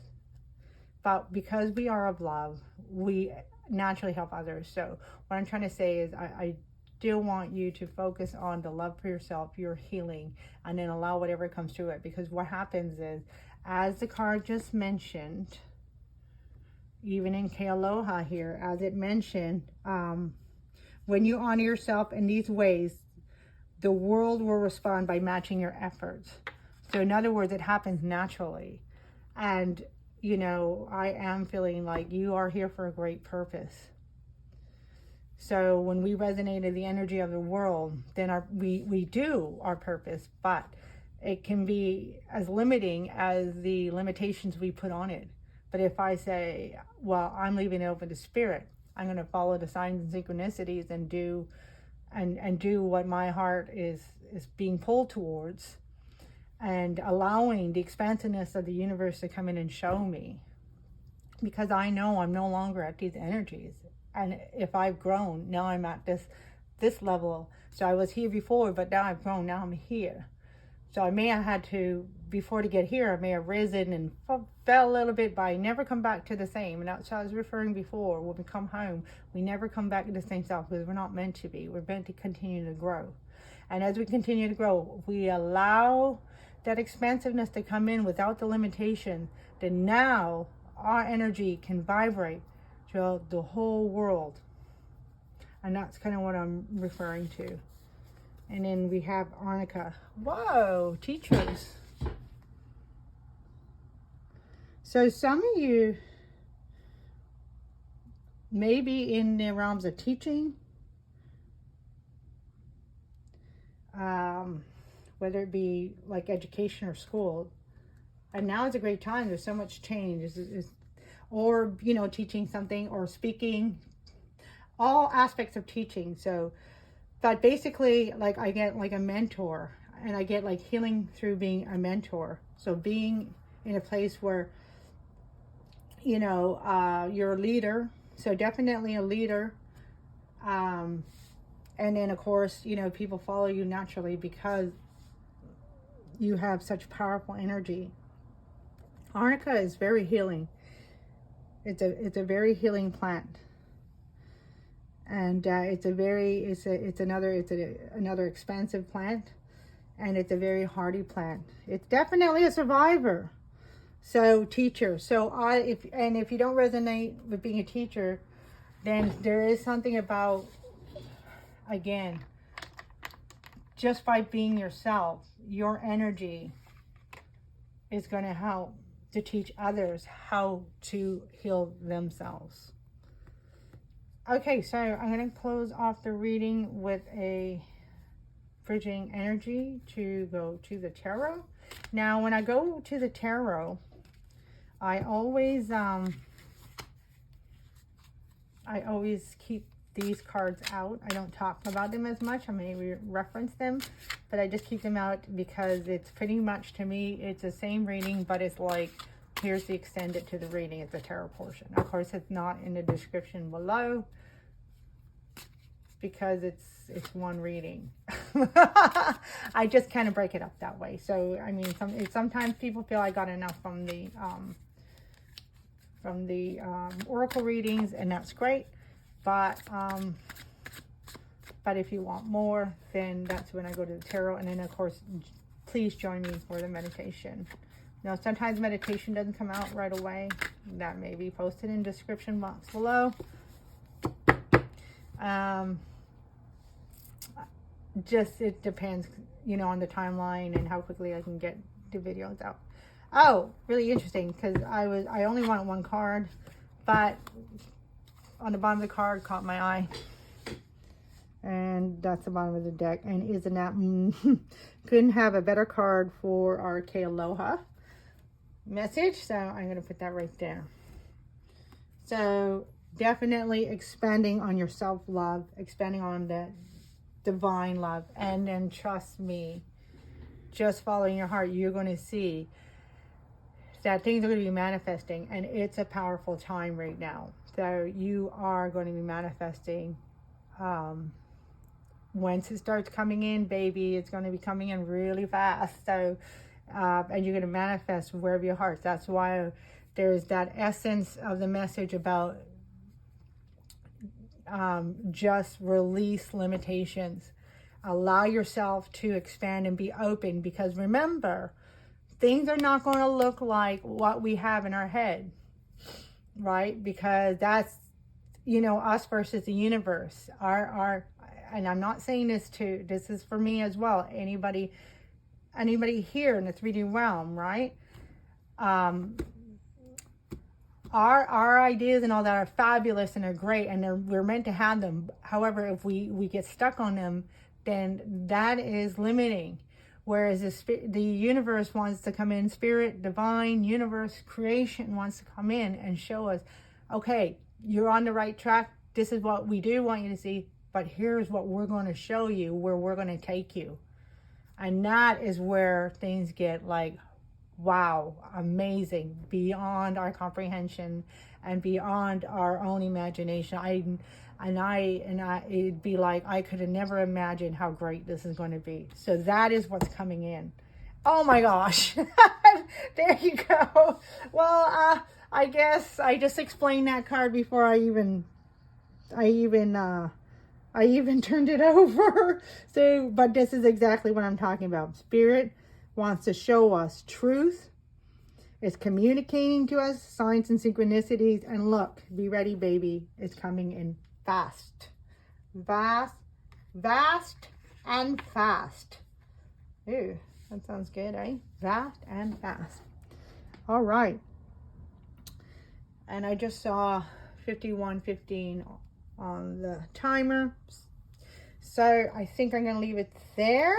But because we are of love, we naturally help others. So what I'm trying to say is I still want you to focus on the love for yourself, your healing, and then allow whatever comes to it. Because what happens is, as the card just mentioned, even in Aloha here, as it mentioned, when you honor yourself in these ways, the world will respond by matching your efforts. So in other words, it happens naturally. And, you know, I am feeling like you are here for a great purpose. So when we resonate in the energy of the world, then we do our purpose, but it can be as limiting as the limitations we put on it. But if I say, well, I'm leaving it open to spirit, I'm going to follow the signs and synchronicities and do what my heart is being pulled towards, and allowing the expansiveness of the universe to come in and show me, because I know I'm no longer at these energies. And if I've grown, now I'm at this level. So I was here before, but now I've grown, now I'm here. So I may have had to, before to get here, I may have risen and fell a little bit, but I never come back to the same. And that's what I was referring before. When we come home, we never come back to the same self, because we're not meant to be. We're meant to continue to grow. And as we continue to grow, we allow that expansiveness to come in without the limitation, then now our energy can vibrate throughout the whole world. And that's kind of what I'm referring to. And then we have Arnica. Whoa, teachers. So some of you may be in the realms of teaching, whether it be like education or school. And now is a great time. There's so much change. Or, you know, teaching something or speaking, all aspects of teaching. So, but basically, like, I get like a mentor, and I get like healing through being a mentor. So being in a place where, you know, you're a leader. So definitely a leader. And then of course, you know, people follow you naturally because you have such powerful energy. Arnica is very healing. It's a very healing plant, and it's another expansive plant, and it's a very hardy plant. It's definitely a survivor. So teacher. So if you don't resonate with being a teacher, then there is something about, again, just by being yourself, your energy is going to help to teach others how to heal themselves. Okay, so I'm going to close off the reading with a bridging energy to go to the tarot. Now, when I go to the tarot, I always keep these cards out. I don't talk about them as much. I may reference them, but I just keep them out because it's pretty much, to me, it's the same reading, but it's like, here's the extended to the reading. It's the tarot portion. Of course, it's not in the description below because it's one reading. I just kind of break it up that way. So, I mean, sometimes people feel I got enough from the oracle readings, and that's great. But if you want more, then that's when I go to the tarot. And then, of course, please join me for the meditation. Now, sometimes meditation doesn't come out right away. That may be posted in the description box below. Just, it depends, you know, on the timeline and how quickly I can get the videos out. Oh, really interesting, because I only wanted one card, but on the bottom of the card caught my eye. And that's the bottom of the deck. And isn't that, couldn't have a better card for our Aloha message. So I'm going to put that right there. So definitely expanding on your self-love, expanding on that divine love. And then trust me, just following your heart, you're going to see that things are going to be manifesting. And it's a powerful time right now. So you are going to be manifesting. Once it starts coming in, baby, it's going to be coming in really fast. So, and you're going to manifest wherever your heart. That's why there's that essence of the message about just release limitations. Allow yourself to expand and be open, because remember, things are not going to look like what we have in our head, right? Because that's, you know, us versus the universe. And I'm not saying this is for me as well. Anybody here in the 3D realm, right? Our ideas and all that are fabulous and are great, and we're meant to have them. However, if we get stuck on them, then that is limiting. Whereas the universe wants to come in, spirit, divine, universe, creation wants to come in and show us, okay, you're on the right track. This is what we do want you to see, but here's what we're going to show you, where we're going to take you. And that is where things get like, wow, amazing, beyond our comprehension and beyond our own imagination. It'd be like, I could have never imagined how great this is going to be. So that is what's coming in. Oh my gosh. There you go. Well, I guess I just explained that card before I even turned it over. So, but this is exactly what I'm talking about. Spirit wants to show us truth. It's communicating to us signs and synchronicities. And look, be ready, baby. It's coming in fast. Vast and fast. Ooh, that sounds good, eh? Vast and fast. All right. And I just saw 51:15 on the timer. So I think I'm going to leave it there.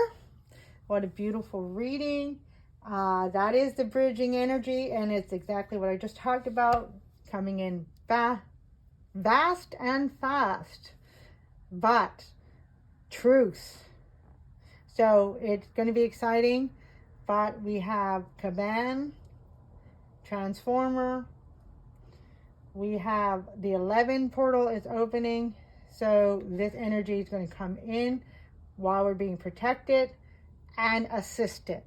What a beautiful reading. That is the bridging energy, and it's exactly what I just talked about, coming in vast and fast, but truth. So it's going to be exciting, but we have Caban, Transformer, we have the 11 portal is opening, so this energy is going to come in while we're being protected and assisted.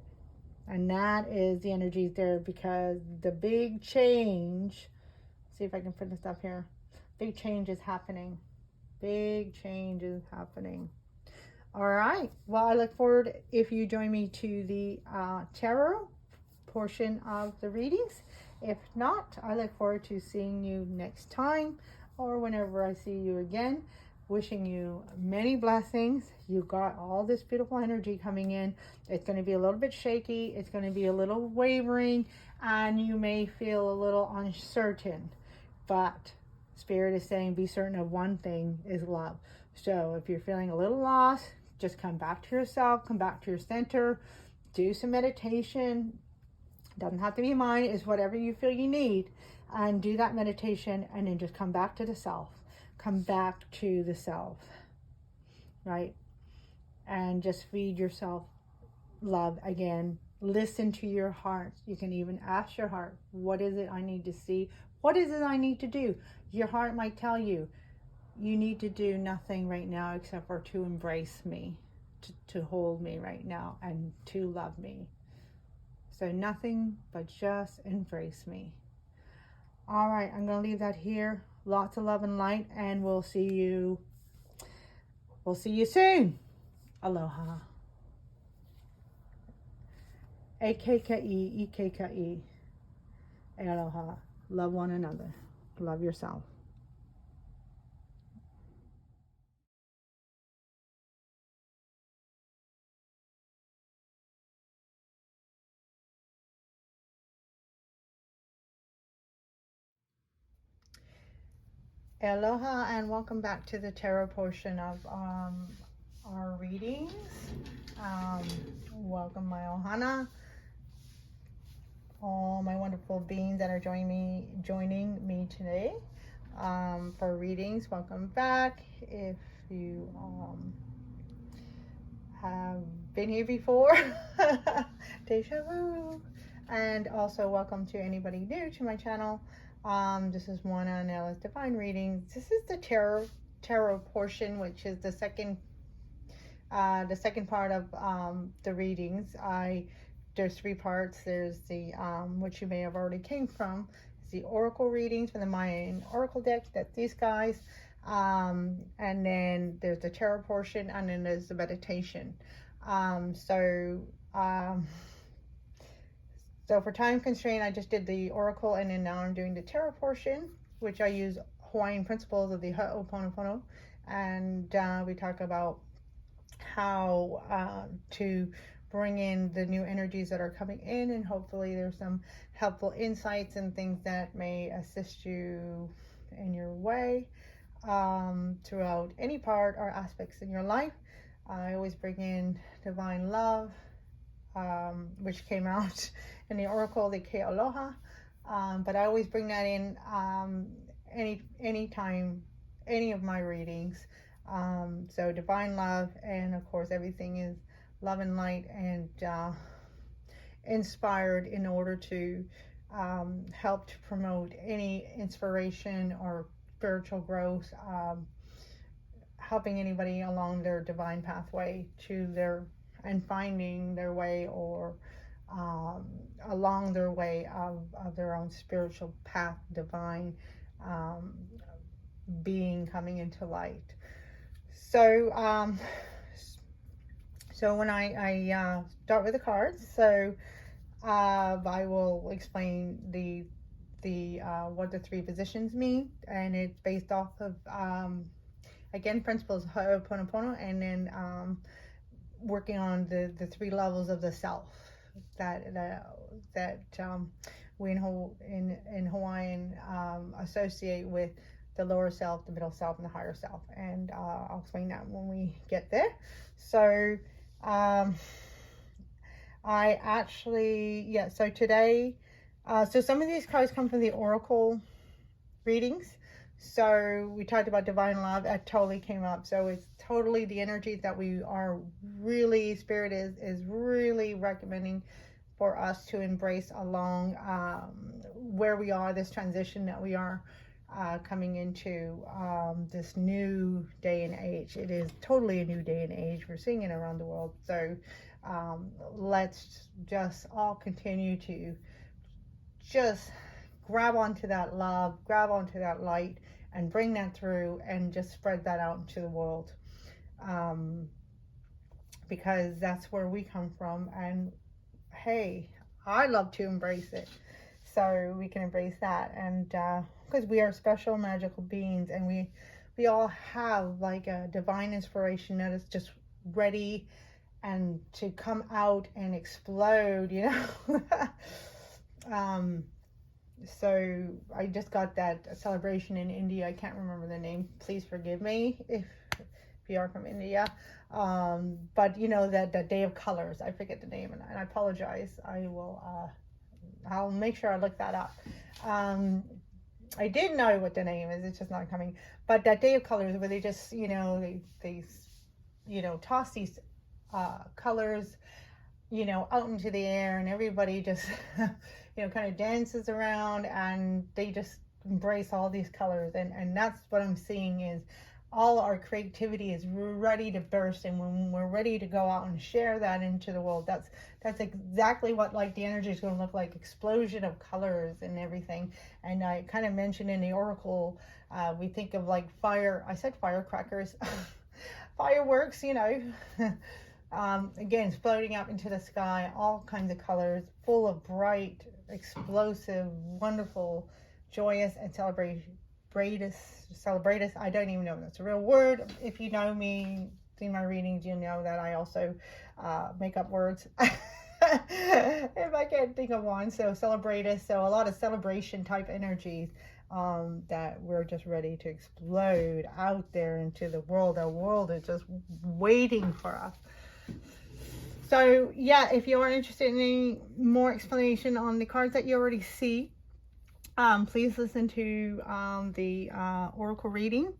And that is the energy there, because the big change, see if I can put this up here. Big change is happening. Big change is happening. All right. Well, I look forward if you join me to the tarot portion of the readings. If not, I look forward to seeing you next time or whenever I see you again. Wishing you many blessings. You got all this beautiful energy coming in. It's going to be a little bit shaky. It's going to be a little wavering, and you may feel a little uncertain. But Spirit is saying, be certain of one thing, is love. So if you're feeling a little lost, just come back to yourself, come back to your center, do some meditation. Doesn't have to be mine, it's whatever you feel you need. And do that meditation, and then just come back to the self. Come back to the self, right? And just feed yourself love again. Listen to your heart. You can even ask your heart, what is it I need to see? What is it I need to do? Your heart might tell you, you need to do nothing right now except for to embrace me, to hold me right now, and to love me. So nothing but just embrace me. All right, I'm going to leave that here. Lots of love and light, and we'll see you soon. Aloha. A-K-K-E, E-K-K-E. Aloha. Love one another. Love yourself. Aloha, and welcome back to the tarot portion of our readings. Welcome my ohana, all my wonderful beings that are joining me today for readings. Welcome back. If you have been here before, deja vu. And also welcome to anybody new to my channel. This is Moana, Anela's Divine Readings. This is the tarot portion, which is the second part of the readings. There's 3 parts. There's the which you may have already came from. It's the oracle readings from the Mayan oracle deck that these guys And then there's the tarot portion, and then there's the meditation. So for time constraint, I just did the oracle, and then now I'm doing the tarot portion, which I use Hawaiian principles of the Ho'oponopono, and we talk about how to bring in the new energies that are coming in, and hopefully there's some helpful insights and things that may assist you in your way throughout any part or aspects in your life. I always bring in divine love, which came out in the oracle, the Ke Aloha, but I always bring that in anytime, any of my readings. So divine love, and of course everything is love and light, and inspired in order to help to promote any inspiration or spiritual growth, helping anybody along their divine pathway to their, and finding their way, or along their way of their own spiritual path, divine being coming into light. So when I start with the cards, so I will explain the what the three positions mean, and it's based off of again, principles Ho'oponopono, and then working on the three levels of the self that we in Hawaiian associate with the lower self, the middle self, and the higher self, and I'll explain that when we get there. So I actually, so today, so some of these cards come from the oracle readings. So we talked about divine love, that totally came up. So it's totally the energy that we are really, Spirit is really recommending for us to embrace along where we are, this transition that we are coming into, this new day and age. It is totally a new day and age. We're seeing it around the world. So let's just all continue to just grab onto that love, grab onto that light, and bring that through, and just spread that out into the world, because that's where we come from. And hey, I love to embrace it, so we can embrace that. And because we are special magical beings, and we all have like a divine inspiration that is just ready and to come out and explode, you know. So I just got that celebration in India. I can't remember the name. Please forgive me if you are from India. But you know, that Day of Colors. I forget the name, and I apologize. I'll make sure I look that up. I did know what the name is. It's just not coming. But that Day of Colors, where they just, you know, they toss these colors, you know, out into the air, and everybody just you know, kind of dances around, and they just embrace all these colors, and that's what I'm seeing, is all our creativity is ready to burst, and when we're ready to go out and share that into the world, that's exactly what like the energy is going to look like, explosion of colors and everything. And I kind of mentioned in the oracle, we think of like fire, I said firecrackers, fireworks, you know. Again, exploding up into the sky, all kinds of colors, full of bright, explosive, wonderful, joyous, and celebratus. I don't even know if that's a real word. If you know me, see my readings, you know that I also make up words if I can't think of one. So celebratus, so a lot of celebration type energies that we're just ready to explode out there into the world. Our world is just waiting for us. So yeah, if you are interested in any more explanation on the cards that you already see, please listen to the oracle reading.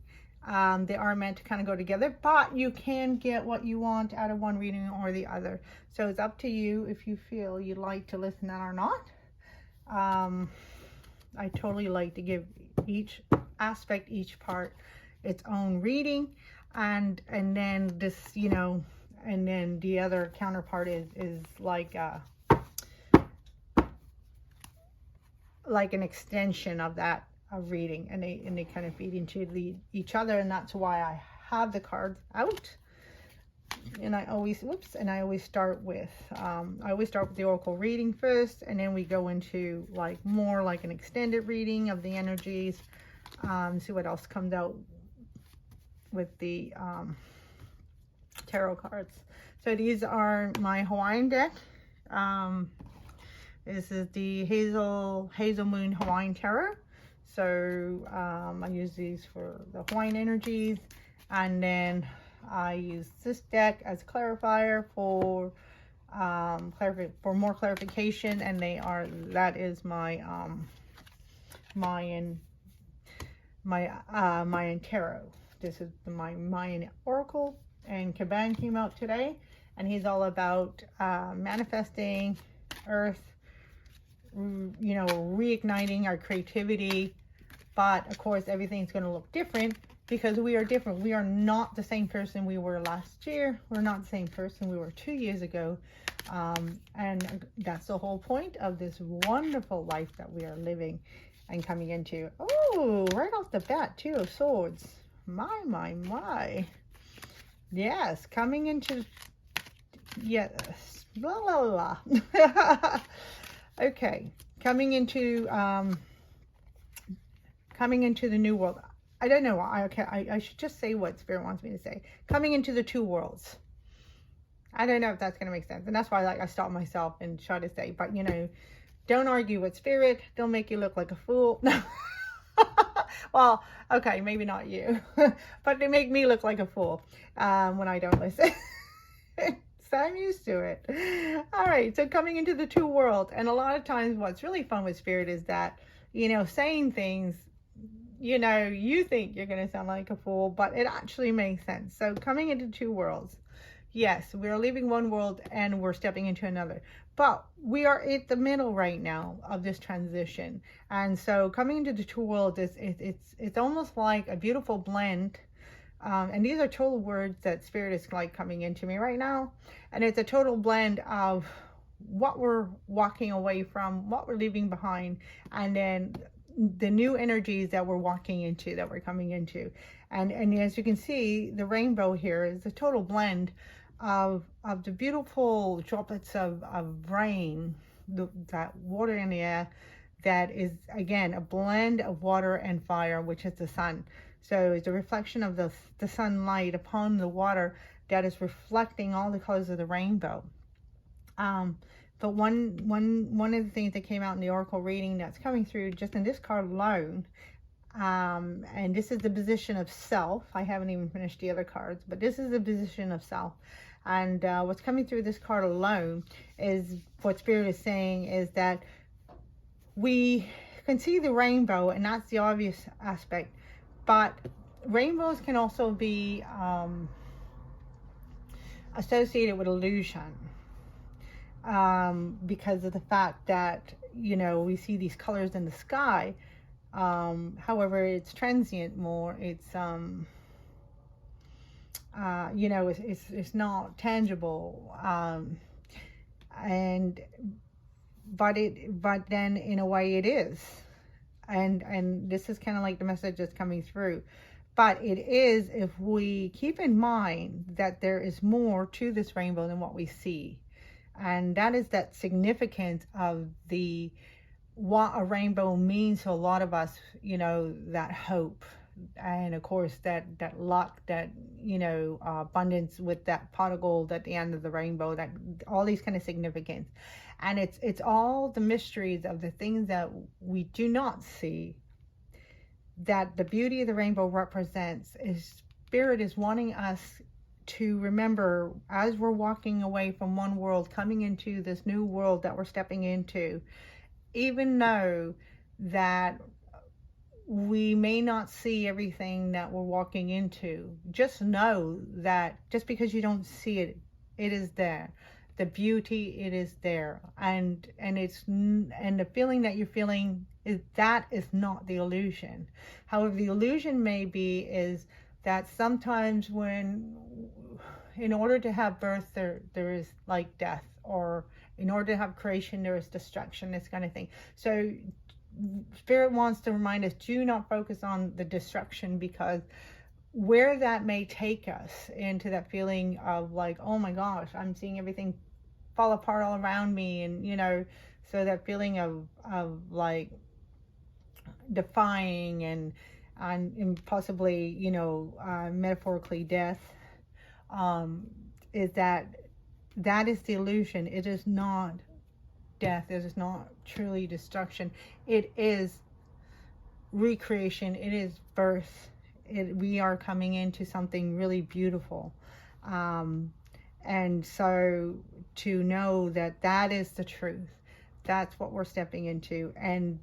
They are meant to kind of go together, but you can get what you want out of one reading or the other. So it's up to you if you feel you'd like to listen to that or not. I totally like to give each aspect, each part, its own reading, and then this, you know, and then the other counterpart is like an extension of that reading, and they kind of feed into each other, and that's why I have the cards out. And I always start with the oracle reading first, and then we go into like more like an extended reading of the energies, see what else comes out with the tarot cards. So these are my Hawaiian deck. This is the Hazel Moon Hawaiian Tarot. So I use these for the Hawaiian energies, and then I use this deck as a clarifier for more clarification, and that is my Mayan tarot. This is my Mayan oracle, and Caban came out today, and he's all about manifesting earth, reigniting our creativity. But of course everything's going to look different because we are different. We are not the same person we were last year. We're not the same person we were 2 years ago. And that's the whole point of this wonderful life that we are living and coming into. Oh, right off the bat, 2 of Swords. My. Yes, coming into, yes, blah, blah, blah. Okay, coming into the new world. I don't know. I should just say what Spirit wants me to say. Coming into the 2 worlds. I don't know if that's going to make sense. And that's why I stop myself and try to say, but don't argue with Spirit. They'll make you look like a fool. No. Well, okay, maybe not you. But they make me look like a fool when I don't listen. So I'm used to it. All right, so coming into the 2 worlds. And a lot of times what's really fun with Spirit is that, saying things, you think you're going to sound like a fool, but it actually makes sense. So coming into 2 worlds. Yes, we're leaving one world and we're stepping into another. But we are at the middle right now of this transition. And so coming into the 2 worlds, it's almost like a beautiful blend. And these are total words that Spirit is like coming into me right now. And it's a total blend of what we're walking away from, what we're leaving behind, and then the new energies that we're walking into, that we're coming into. And as you can see, the rainbow here is a total blend of the beautiful droplets of rain, that water in the air, that is again a blend of water and fire, which is the sun. So it's a reflection of the sunlight upon the water that is reflecting all the colors of the rainbow. But one of the things that came out in the oracle reading that's coming through just in this card alone, and this is the position of self. I haven't even finished the other cards, but this is the position of self. And what's coming through this card alone is what Spirit is saying is that we can see the rainbow, and that's the obvious aspect. But rainbows can also be associated with illusion, because of the fact that, we see these colors in the sky. However, it's transient more. It's, it's not tangible. But then in a way it is. And this is kind of like the message that's coming through. But it is, if we keep in mind that there is more to this rainbow than what we see. And that is that significance of what a rainbow means to a lot of us, that hope. And of course, that luck, that, abundance with that pot of gold at the end of the rainbow, that all these kind of significance. And it's all the mysteries of the things that we do not see, that the beauty of the rainbow represents. Is Spirit is wanting us to remember, as we're walking away from one world, coming into this new world that we're stepping into, even though that we may not see everything that we're walking into, just know that just because you don't see it, it is there. The beauty, it is there. And the feeling that you're feeling is not the illusion. However, the illusion may be is that sometimes in order to have birth, there is like death, or in order to have creation, there is destruction, this kind of thing. So Spirit wants to remind us, do not focus on the destruction, because where that may take us into that feeling of like, oh my gosh, I'm seeing everything fall apart all around me, and you know, so that feeling of like defying and possibly, you know, metaphorically death, is that is the illusion. It is not death. It is not truly destruction. It is recreation. It is birth. We are coming into something really beautiful. And so to know that that is the truth, that's what we're stepping into. And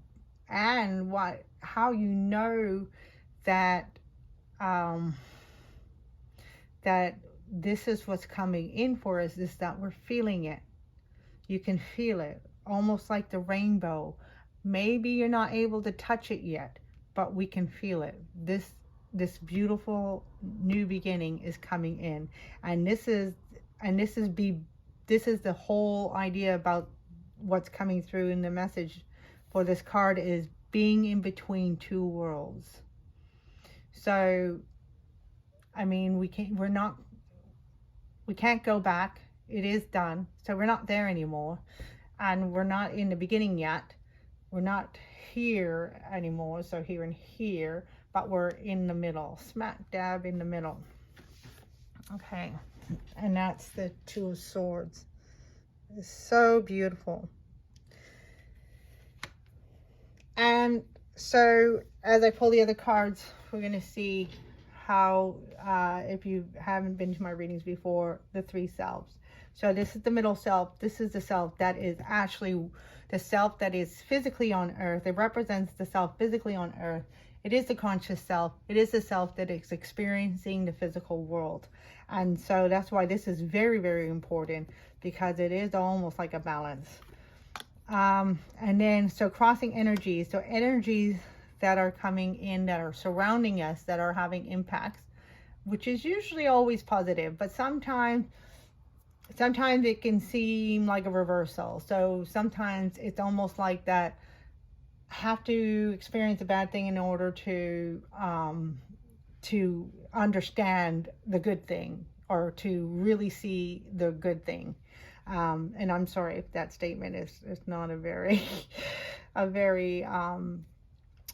how you know that, that this is what's coming in for us, is that we're feeling it. You can feel it, almost like the rainbow. Maybe you're not able to touch it yet, but we can feel it. This beautiful new beginning is coming in, and this is the whole idea about what's coming through in the message for this card, is being in between two worlds. So, I mean, we can't go back. It is done. So we're not there anymore, and we're not in the beginning yet. We're not here anymore, so here and here, but we're in the middle, smack dab in the middle. Okay, and that's the Two of Swords. It's so beautiful. And so as I pull the other cards, we're going to see how, if you haven't been to my readings before, the three selves. So this is the middle self. This is the self that is actually the self that is physically on earth. It represents the self physically on earth. It is the conscious self. It is the self that is experiencing the physical world. And so that's why this is very, very important, because it is almost like a balance. And then, so crossing energies. So energies that are coming in, that are surrounding us, that are having impacts, which is usually always positive, but sometimes it can seem like a reversal. So sometimes it's almost like that have to experience a bad thing in order to understand the good thing, or to really see the good thing. And I'm sorry if that statement is not a very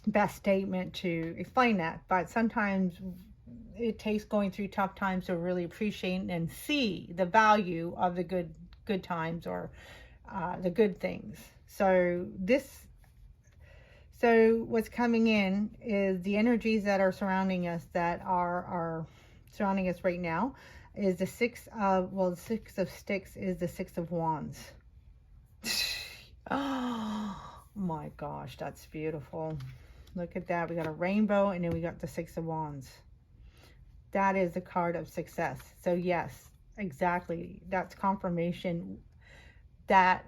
best statement to explain that, but sometimes it takes going through tough times to really appreciate and see the value of the good times, or the good things. So what's coming in is the energies that are surrounding us, that are surrounding us right now, is the Six of Sticks is the Six of Wands. Oh my gosh, that's beautiful. Look at that. We got a rainbow, and then we got the Six of Wands. That is a card of success. So yes, exactly. That's confirmation that.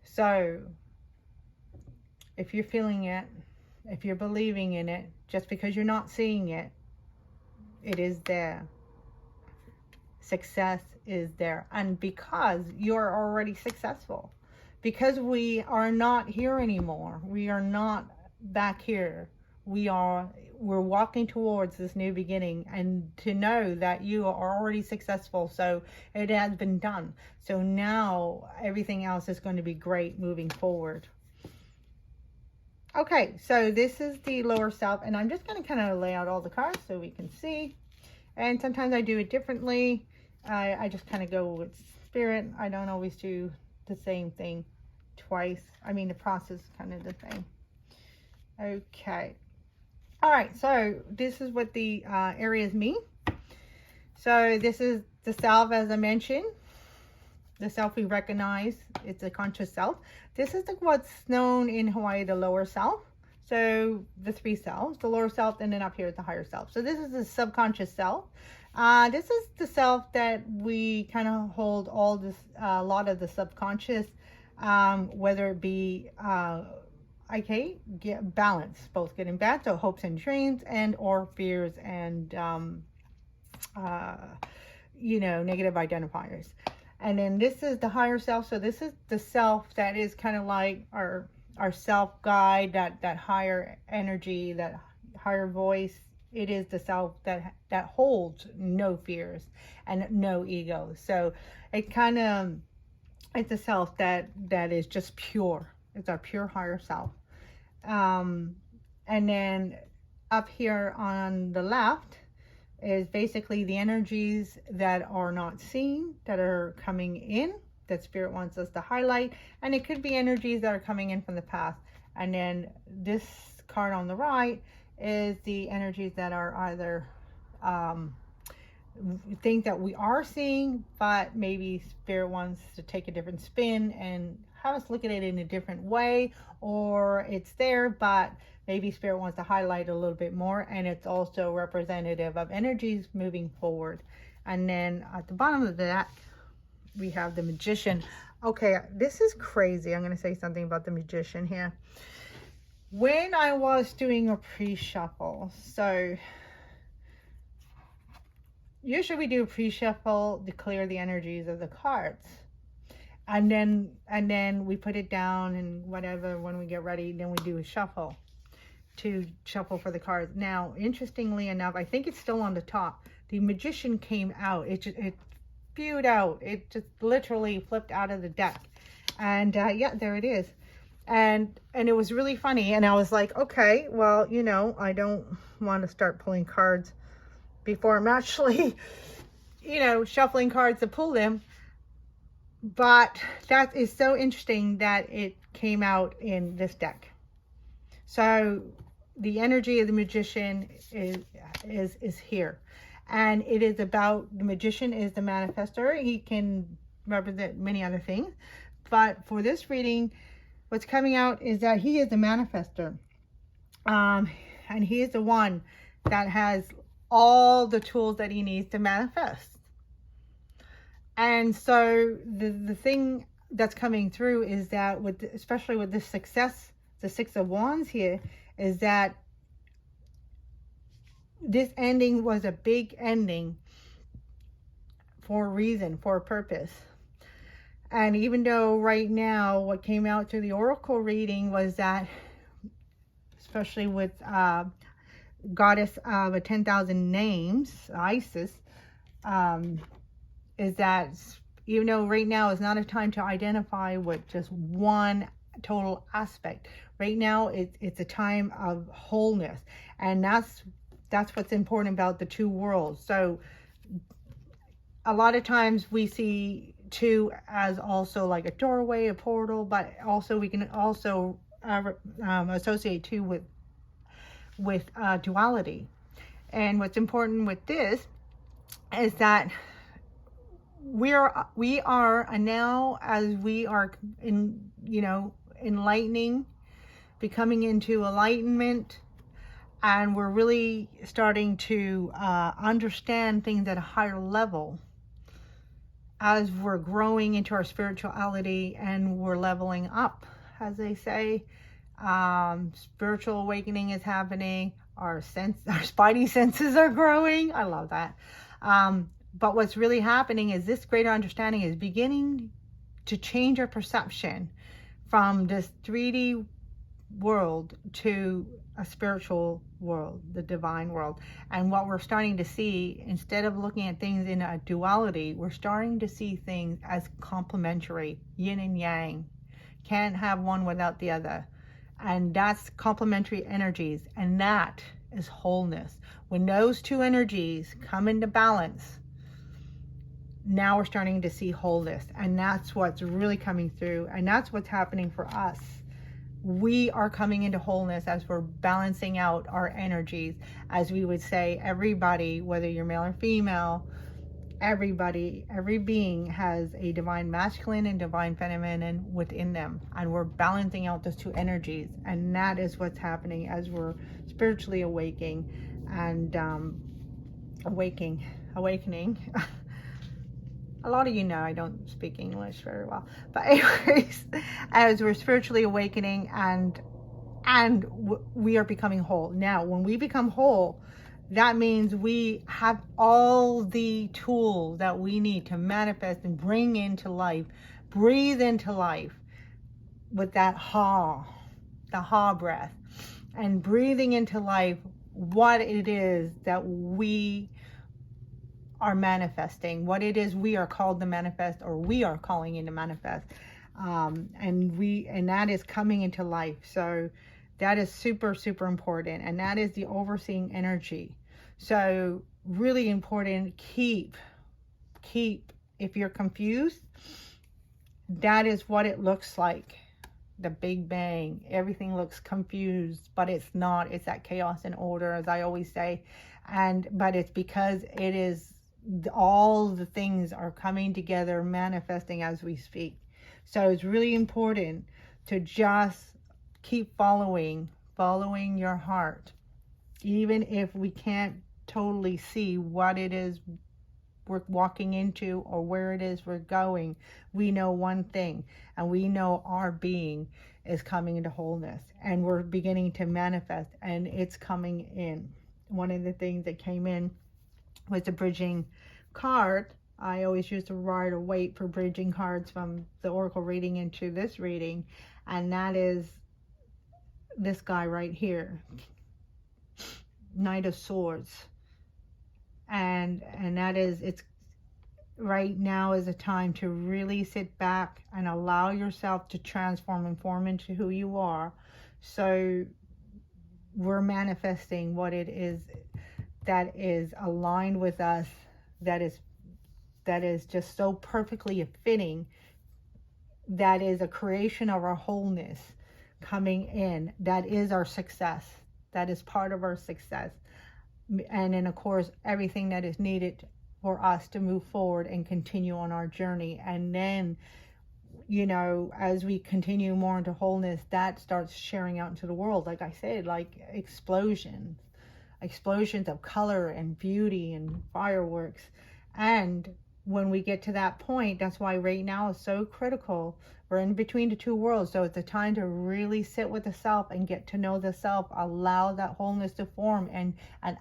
So if you're feeling it, if you're believing in it, just because you're not seeing it, it is there. Success is there. And because you're already successful, because we are not here anymore, we are not back here, we're walking towards this new beginning, and to know that you are already successful, so it has been done. So now everything else is going to be great moving forward. Okay, so this is the lower self, and I'm just going to kind of lay out all the cards so we can see. And sometimes I do it differently. I just kind of go with spirit. I don't always do the same thing twice. I mean, the process is kind of the same. Okay. All right, so this is what the areas mean. So this is the self, as I mentioned. The self we recognize, it's a conscious self. This is what's known in Hawaii, the lower self. So the three selves, the lower self, and then up here is the higher self. So this is the subconscious self. This is the self that we kind of hold all this, a lot of the subconscious, whether it be, get balance, both good and bad. So hopes and dreams, and or fears and, negative identifiers. And then this is the higher self. So this is the self that is kind of like our self guide, that higher energy, that higher voice. It is the self that holds no fears and no ego. So it kind of, it's a self that is just pure. It's our pure higher self. And then up here on the left is basically the energies that are not seen, that are coming in, that Spirit wants us to highlight. And it could be energies that are coming in from the past. And then this card on the right is the energies that are either things that we are seeing, but maybe Spirit wants to take a different spin and have us look at it in a different way, or it's there, but maybe Spirit wants to highlight a little bit more, and it's also representative of energies moving forward. And then at the bottom of that, we have the Magician. Okay, this is crazy. I'm going to say something about the Magician here. When I was doing a pre-shuffle, so usually we do a pre-shuffle to clear the energies of the cards. And then we put it down and whatever, when we get ready, then we do a shuffle to shuffle for the cards. Now, interestingly enough, I think it's still on the top. The Magician came out. It spewed out. It just literally flipped out of the deck. And yeah, there it is. And it was really funny. And I was like, okay, well, you know, I don't want to start pulling cards before I'm actually, you know, shuffling cards to pull them. But that is so interesting that it came out in this deck. So the energy of the Magician is here. And it is about, the Magician is the manifestor. He can represent many other things. But for this reading, what's coming out is that he is the manifestor. And he is the one that has all the tools that he needs to manifest. And so the thing that's coming through is that especially with this success, the Six of Wands here, is that this ending was a big ending for a reason, for a purpose. And even though right now what came out through the Oracle reading was that, especially with Goddess of 10,000 names, Isis, is that even though right now is not a time to identify with just one total aspect. Right now it's a time of wholeness, and that's what's important about the two worlds. So a lot of times we see two as also like a doorway, a portal, but also we can also associate two with duality. And what's important with this is that we are now, as we are enlightening, becoming into enlightenment, and we're really starting to understand things at a higher level as we're growing into our spirituality and we're leveling up, as they say. Spiritual awakening is happening. Our spidey senses are growing. I love that. But what's really happening is this greater understanding is beginning to change our perception from this 3D world to a spiritual world, the divine world. And what we're starting to see, instead of looking at things in a duality, we're starting to see things as complementary, yin and yang. Can't have one without the other. And that's complementary energies, and that is wholeness. When those two energies come into balance, now we're starting to see wholeness, and that's what's really coming through, and that's what's happening for us. We are coming into wholeness as we're balancing out our energies. As we would say, everybody, whether you're male or female, everybody, every being has a divine masculine and divine feminine within them, and we're balancing out those two energies. And that is what's happening as we're spiritually awakening and awakening. A lot of you know I don't speak English very well, but anyways, as we're spiritually awakening and we are becoming whole. Now, when we become whole, that means we have all the tools that we need to manifest and bring into life, breathe into life with that the ha breath, and breathing into life what it is that we are manifesting, what it is we are called to manifest, or we are calling in to manifest. And that is coming into life. So that is super, super important. And that is the overseeing energy. So really important, keep, if you're confused, that is what it looks like. The Big Bang, everything looks confused, but it's not. It's that chaos and order, as I always say. But it's because it is, all the things are coming together, manifesting as we speak. So it's really important to just keep following your heart, even if we can't totally see what it is we're walking into or where it is we're going. We know one thing, and we know our being is coming into wholeness, and we're beginning to manifest, and it's coming in. One of the things that came in was the bridging card. I always use the rider waite for bridging cards from the oracle reading into this reading, and that is this guy right here, Knight of Swords. And that is, it's right now is a time to really sit back and allow yourself to transform and form into who you are. So we're manifesting what it is that is aligned with us, that is just so perfectly fitting, that is a creation of our wholeness coming in. That is our success. That is part of our success. And then, of course, everything that is needed for us to move forward and continue on our journey. And then, you know, as we continue more into wholeness, that starts sharing out into the world. Like I said, like explosions of color and beauty and fireworks. And when we get to that point, that's why right now is so critical. We're in between the two worlds. So it's a time to really sit with the self and get to know the self. Allow that wholeness to form, and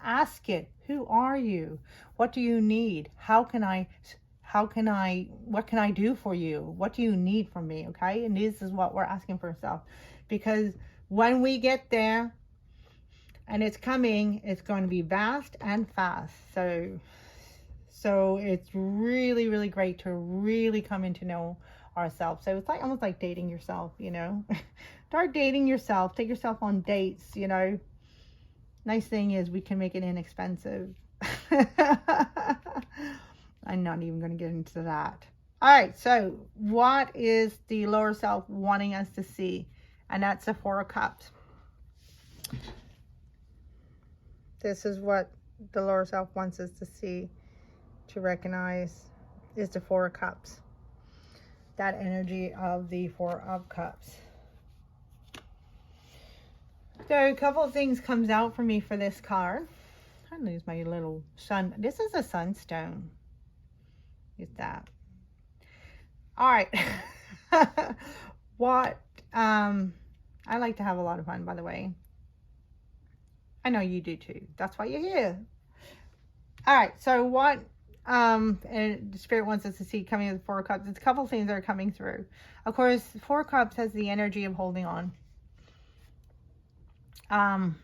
ask it, who are you? What do you need? What can I do for you? What do you need from me? Okay. And this is what we're asking for ourselves, because when we get there, and it's coming, it's going to be vast and fast. So it's really, really great to really come in to know ourselves. So it's like almost like dating yourself, you know. Start dating yourself. Take yourself on dates, you know. Nice thing is we can make it inexpensive. I'm not even going to get into that. All right, so what is the lower self wanting us to see? And that's the Four of Cups. This is what the lower self wants us to see, to recognize, is the Four of Cups. That energy of the Four of Cups. So a couple of things comes out for me for this card. I lose my little sun. This is a sunstone. Is that? All right. What? I like to have a lot of fun, by the way. I know you do too. That's why you're here. All right. So what and the Spirit wants us to see coming with the Four of Cups? It's a couple of things that are coming through. Of course, Four of Cups has the energy of holding on. And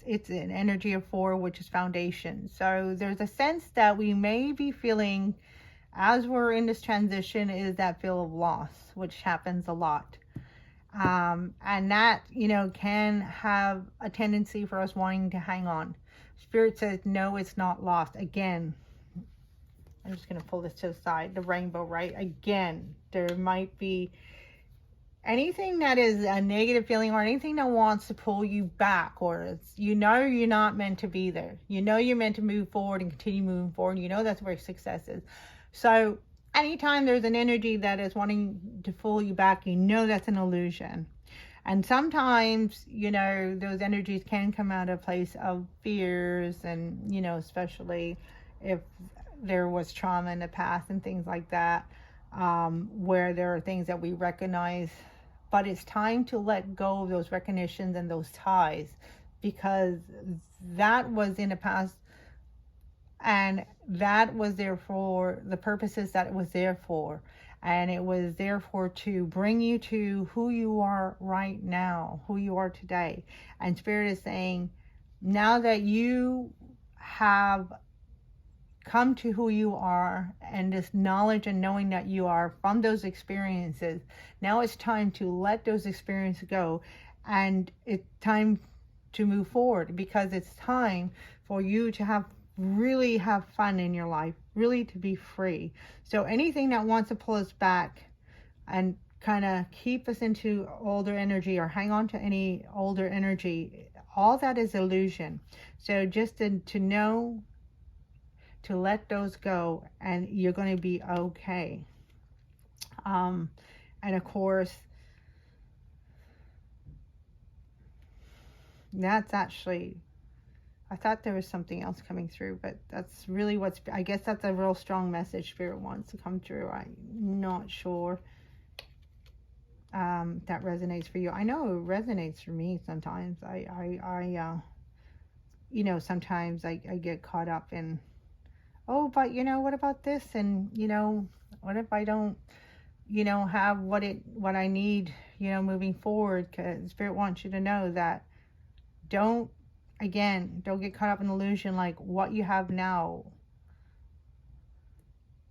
it's an energy of four, which is foundation. So there's a sense that we may be feeling as we're in this transition, is that feel of loss, which happens a lot. And that, you know, can have a tendency for us wanting to hang on. Spirit says, no, it's not lost. Again, I'm just going to pull this to the side, the rainbow, right? Again, there might be anything that is a negative feeling, or anything that wants to pull you back, or it's, you know, you're not meant to be there. You know, you're meant to move forward and continue moving forward. You know, that's where success is. So anytime there's an energy that is wanting to pull you back, you know that's an illusion. And sometimes, you know, those energies can come out of a place of fears, and, you know, especially if there was trauma in the past and things like that, where there are things that we recognize. But it's time to let go of those recognitions and those ties. because that was in the past, and that was there for the purposes that it was there for. And it was therefore to bring you to who you are right now, who you are today. And Spirit is saying, now that you have come to who you are and this knowledge and knowing that you are from those experiences, now it's time to let those experiences go, and it's time to move forward, because it's time for you to really have fun in your life, really to be free. So anything that wants to pull us back and kind of keep us into older energy or hang on to any older energy, all that is illusion. So just to know to let those go, and you're going to be okay. And of course, that's actually, I thought there was something else coming through, but that's really what's, I guess that's a real strong message Spirit wants to come through. I'm not sure that resonates for you. I know it resonates for me sometimes. You know, sometimes I get caught up in, oh, but you know, what about this? And you know, what if I don't, you know, have what I need, you know, moving forward? Because Spirit wants you to know that don't get caught up in illusion, like what you have now,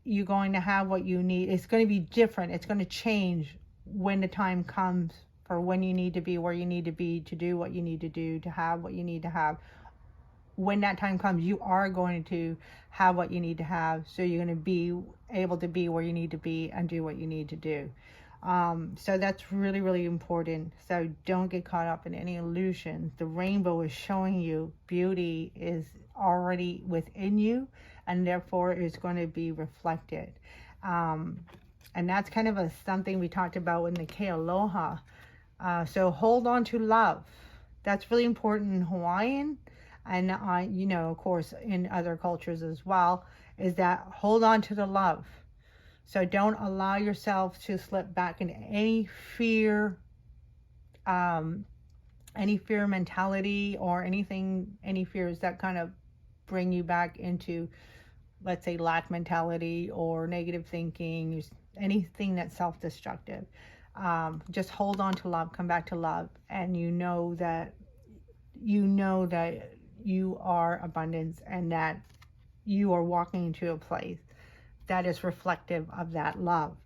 you're going to have what you need. It's going to be different. It's going to change when the time comes for when you need to be where you need to be, to do what you need to do, to have what you need to have. When that time comes, you are going to have what you need to have. So you're going to be able to be where you need to be and do what you need to do. So that's really, really important. So don't get caught up in any illusions. The rainbow is showing you beauty is already within you, and therefore is going to be reflected. And that's kind of something we talked about in the Ke Aloha. So hold on to love. That's really important in Hawaiian. And you know, of course, in other cultures as well, is that hold on to the love. So don't allow yourself to slip back into any fear mentality or anything, any fears that kind of bring you back into, let's say, lack mentality or negative thinking, anything that's self-destructive. Just hold on to love, come back to love, and you know that you are abundance, and that you are walking into a place that is reflective of that love.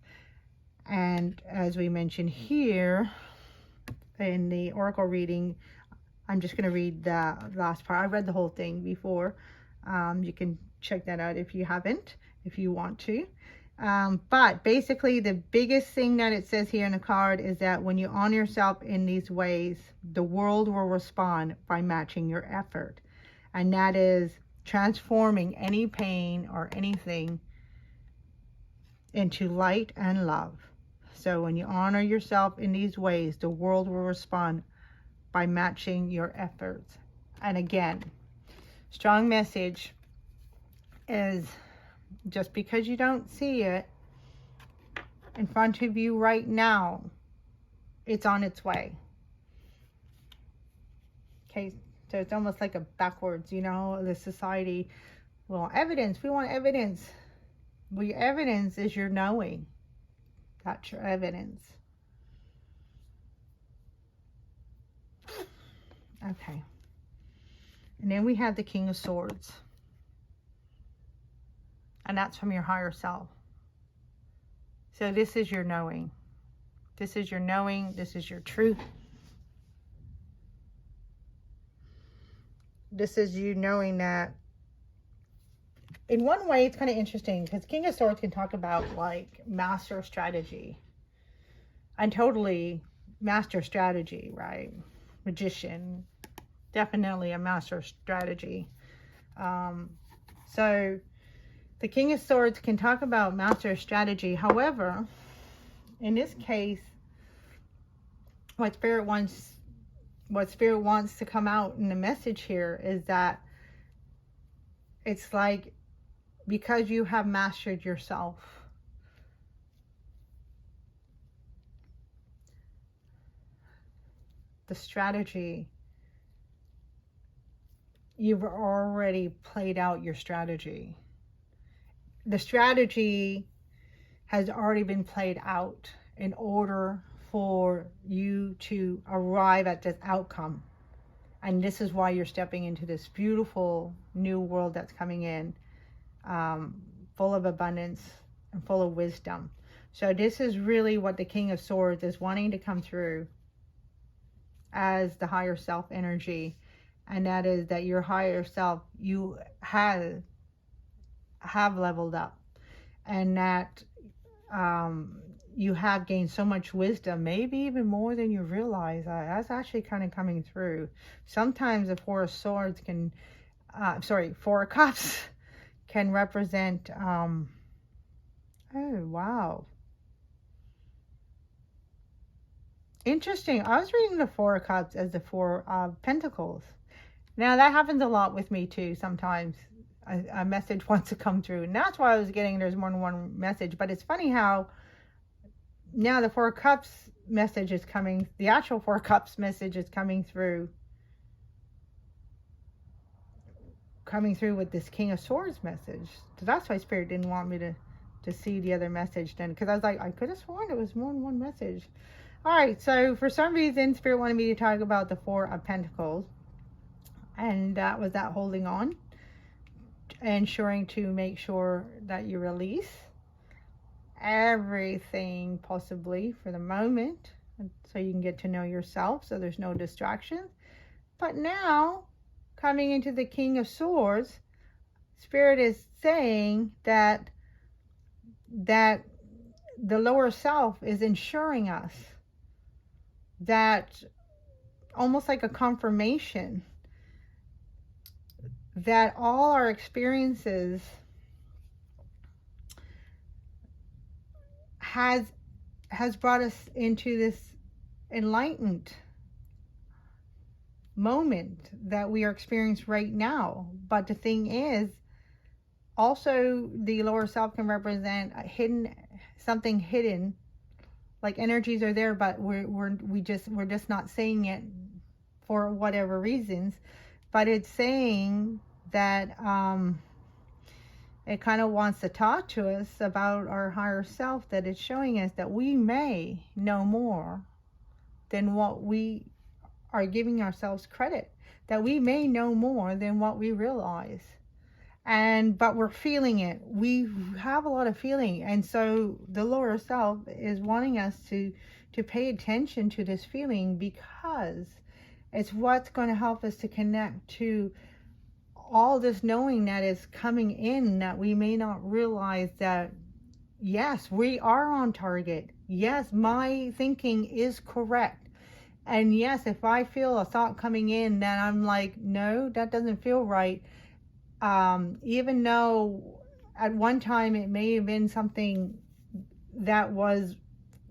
And as we mentioned here in the oracle reading, I'm just going to read the last part. I read the whole thing before. You can check that out if you haven't, if you want to. But basically, the biggest thing that it says here in the card is that when you honor yourself in these ways, the world will respond by matching your effort. And that is transforming any pain or anything into light and love. So when you honor yourself in these ways, the world will respond by matching your efforts. And again, strong message is, just because you don't see it in front of you right now, it's on its way. Okay, so it's almost like a backwards, you know, the society, well, evidence, we want evidence. Well, your evidence is your knowing. That's your evidence. Okay. And then we have the King of Swords. And that's from your higher self. So this is your knowing. This is your knowing. This is your truth. This is you knowing that, in one way, it's kind of interesting because King of Swords can talk about like master strategy. And totally master strategy, right? Magician. Definitely a master strategy. So the King of Swords can talk about master strategy. However, in this case, what Spirit wants to come out in the message here is that it's like, because you have mastered yourself, the strategy you've already played out your strategy. The strategy has already been played out in order for you to arrive at this outcome. And this is why you're stepping into this beautiful new world that's coming in, full of abundance and full of wisdom. So this is really what the King of Swords is wanting to come through as the higher self energy. And that is that your higher self, you have leveled up. And that you have gained so much wisdom, maybe even more than you realize. That's actually kind of coming through. Sometimes the Four of Swords can, Four of Cups can represent, oh, wow. Interesting. I was reading the Four of Cups as the Four of Pentacles. Now, that happens a lot with me, too, sometimes. A message wants to come through. And that's why I was getting there's more than one message. But it's funny how now the Four of Cups message is coming. The actual Four of Cups message is coming through. Coming through with this King of Swords message. So that's why Spirit didn't want me to see the other message then. Because I was like, I could have sworn it was more than one message. All right. So for some reason, Spirit wanted me to talk about the Four of Pentacles. And that was that holding on. Ensuring to make sure that you release everything possibly for the moment, so you can get to know yourself, so there's no distractions. But now, coming into the King of Swords, Spirit is saying that the lower self is ensuring us that, almost like a confirmation, that all our experiences has brought us into this enlightened moment that we are experiencing right now. But the thing is, also the lower self can represent a something hidden, like energies are there, but we're just not saying it for whatever reasons. But it's saying that it kind of wants to talk to us about our higher self, that it's showing us that we may know more than what we are giving ourselves credit, that we may know more than what we realize. But we're feeling it. We have a lot of feeling. And so the lower self is wanting us to pay attention to this feeling, because it's what's going to help us to connect to all this knowing that is coming in, that we may not realize that, yes, we are on target. Yes, my thinking is correct. And yes, if I feel a thought coming in that I'm like, no, that doesn't feel right. Even though at one time it may have been something that was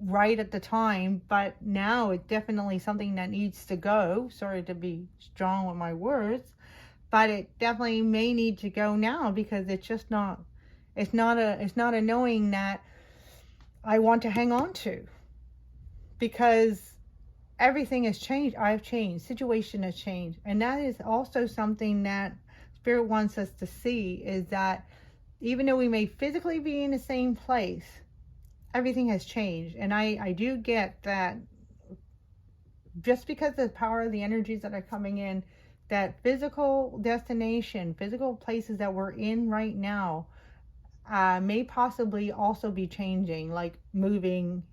right at the time, but now it's definitely something that needs to go. Sorry to be strong with my words, but it definitely may need to go now, because it's just not, it's not a knowing that I want to hang on to, because everything has changed. I've changed, situation has changed. And that is also something that Spirit wants us to see, is that even though we may physically be in the same place, everything has changed. And I do get that, just because of the power of the energies that are coming in, that physical destination, physical places that we're in right now, may possibly also be changing, like moving.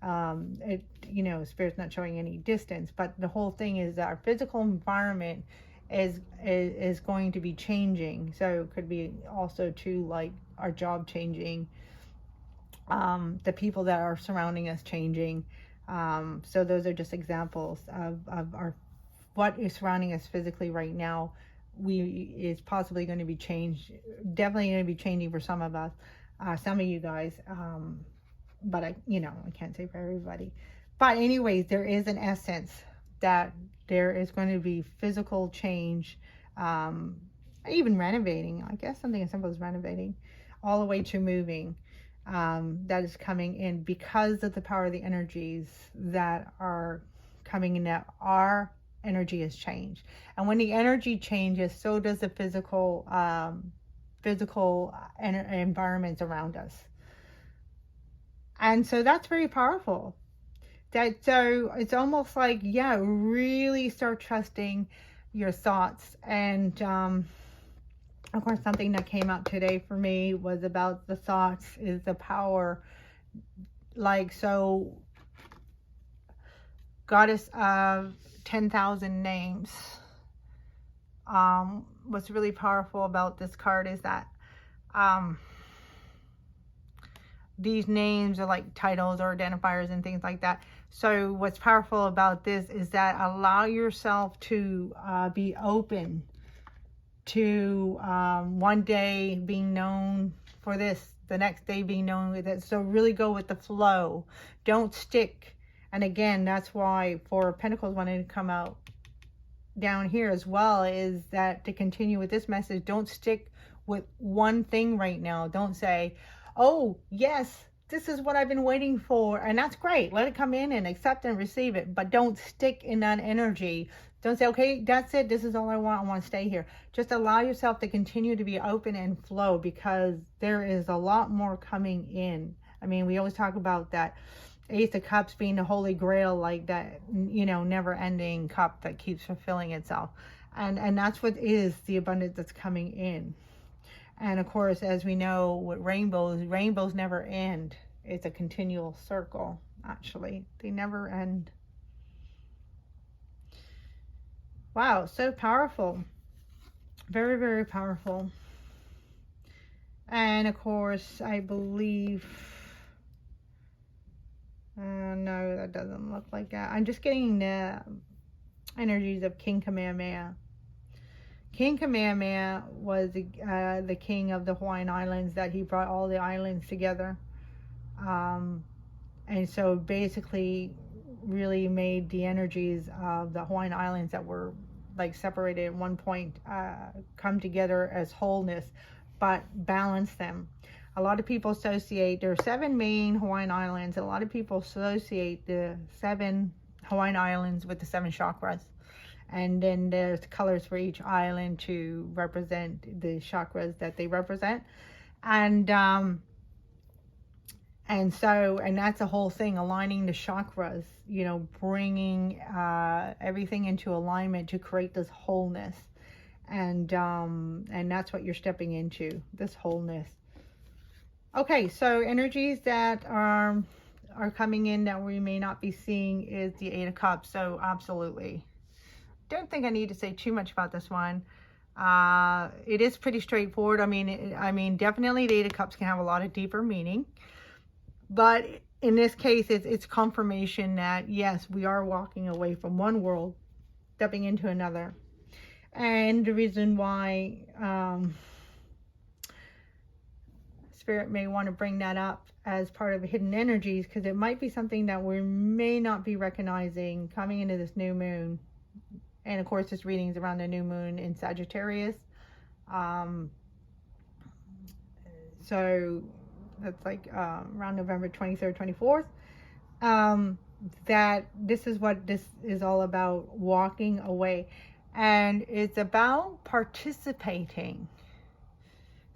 Spirit's not showing any distance, but the whole thing is that our physical environment is going to be changing. So it could be also too, like our job changing, the people that are surrounding us changing. So those are just examples of our what is surrounding us physically right now. Is possibly going to be changed, definitely going to be changing for some of us, some of you guys, but I can't say for everybody. But anyways, there is an essence that there is going to be physical change, even renovating, I guess something as simple as renovating, all the way to moving, that is coming in because of the power of the energies that are coming in, that are energy has changed. And when the energy changes, so does the physical environments around us. And so that's very powerful. So it's almost like, yeah, really start trusting your thoughts. And of course, something that came out today for me was about the thoughts is the power. Like, so Goddess of 10,000 names. What's really powerful about this card is that these names are like titles or identifiers and things like that. So what's powerful about this is that allow yourself to be open to one day being known for this, the next day being known with it. So really go with the flow. Don't stick. And again, that's why Four of Pentacles wanted to come out down here as well, is that to continue with this message, don't stick with one thing right now. Don't say, oh, yes, this is what I've been waiting for. And that's great. Let it come in and accept and receive it. But don't stick in that energy. Don't say, okay, that's it. This is all I want. I want to stay here. Just allow yourself to continue to be open and flow, because there is a lot more coming in. I mean, we always talk about that Ace of Cups being the holy grail, like that, you know, never ending cup that keeps fulfilling itself. And that's what is the abundance that's coming in. And of course, as we know with rainbows never end. It's a continual circle, actually. They never end. Wow, so powerful. Very, very powerful. And of course, I believe... no, that doesn't look like that. I'm just getting the energies of King Kamehameha. King Kamehameha was the king of the Hawaiian Islands, that he brought all the islands together. And so basically really made the energies of the Hawaiian Islands that were like separated at one point come together as wholeness, but balance them. A lot of people associate, there are 7 main Hawaiian Islands, and a lot of people associate the 7 Hawaiian Islands with the 7 chakras. And then there's colors for each island to represent the chakras that they represent. And that's the whole thing, aligning the chakras, you know, bringing everything into alignment to create this wholeness. And that's what you're stepping into, this wholeness. Okay, so energies that are coming in that we may not be seeing is the 8 of Cups. So absolutely. Don't think I need to say too much about this one. It is pretty straightforward. I mean, definitely the 8 of Cups can have a lot of deeper meaning. But in this case, it's confirmation that, yes, we are walking away from one world, stepping into another. And the reason why Spirit may want to bring that up as part of hidden energies, because it might be something that we may not be recognizing coming into this new moon. And of course, this reading is around the new moon in Sagittarius. So that's like around November 23rd, 24th. That this is what this is all about, walking away. And it's about participating.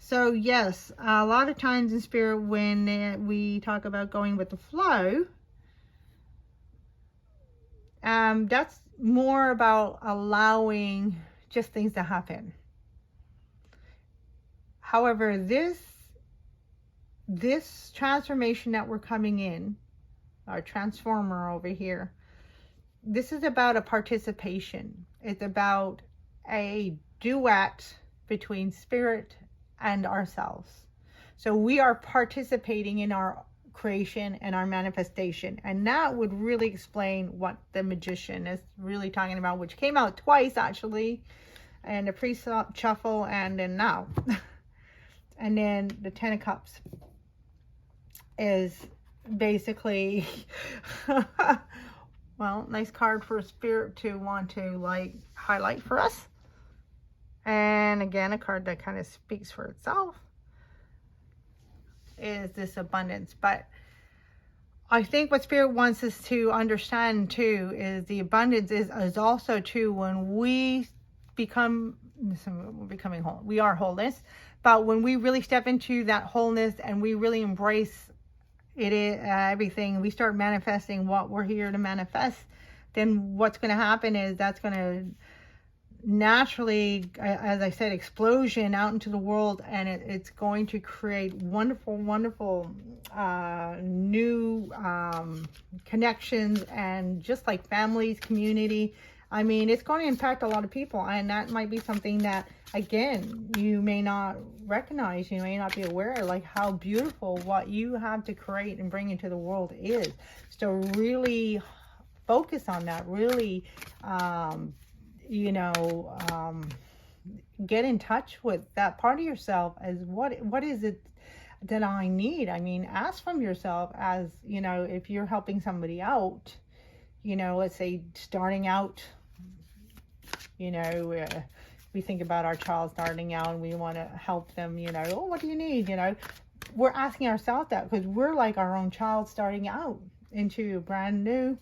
So yes, a lot of times in Spirit, when we talk about going with the flow, that's more about allowing just things to happen. However, this transformation that we're coming in, our transformer over here, this is about a participation. It's about a duet between Spirit and ourselves. So we are participating in our creation and our manifestation, and that would really explain what the Magician is really talking about, which came out twice actually, and the pre-shuffle and then now. And then the 10 of Cups is basically well, nice card for Spirit to want to like highlight for us. And again, a card that kind of speaks for itself is this abundance. But I think what Spirit wants us to understand too is the abundance is also too when we become, we're becoming whole. We are wholeness, but when we really step into that wholeness and we really embrace it, everything, we start manifesting what we're here to manifest, then what's going to happen is that's going to naturally, as I said, explosion out into the world, and it's going to create wonderful, wonderful new connections, and just like families, community. I mean, it's going to impact a lot of people, and that might be something that, again, you may not recognize, you may not be aware, like how beautiful what you have to create and bring into the world is. So really focus on that, really get in touch with that part of yourself as what is it that I need. I mean, ask from yourself, as if you're helping somebody out, let's say starting out, we think about our child starting out and we want to help them, oh, what do you need? We're asking ourselves that because we're like our own child starting out into a brand new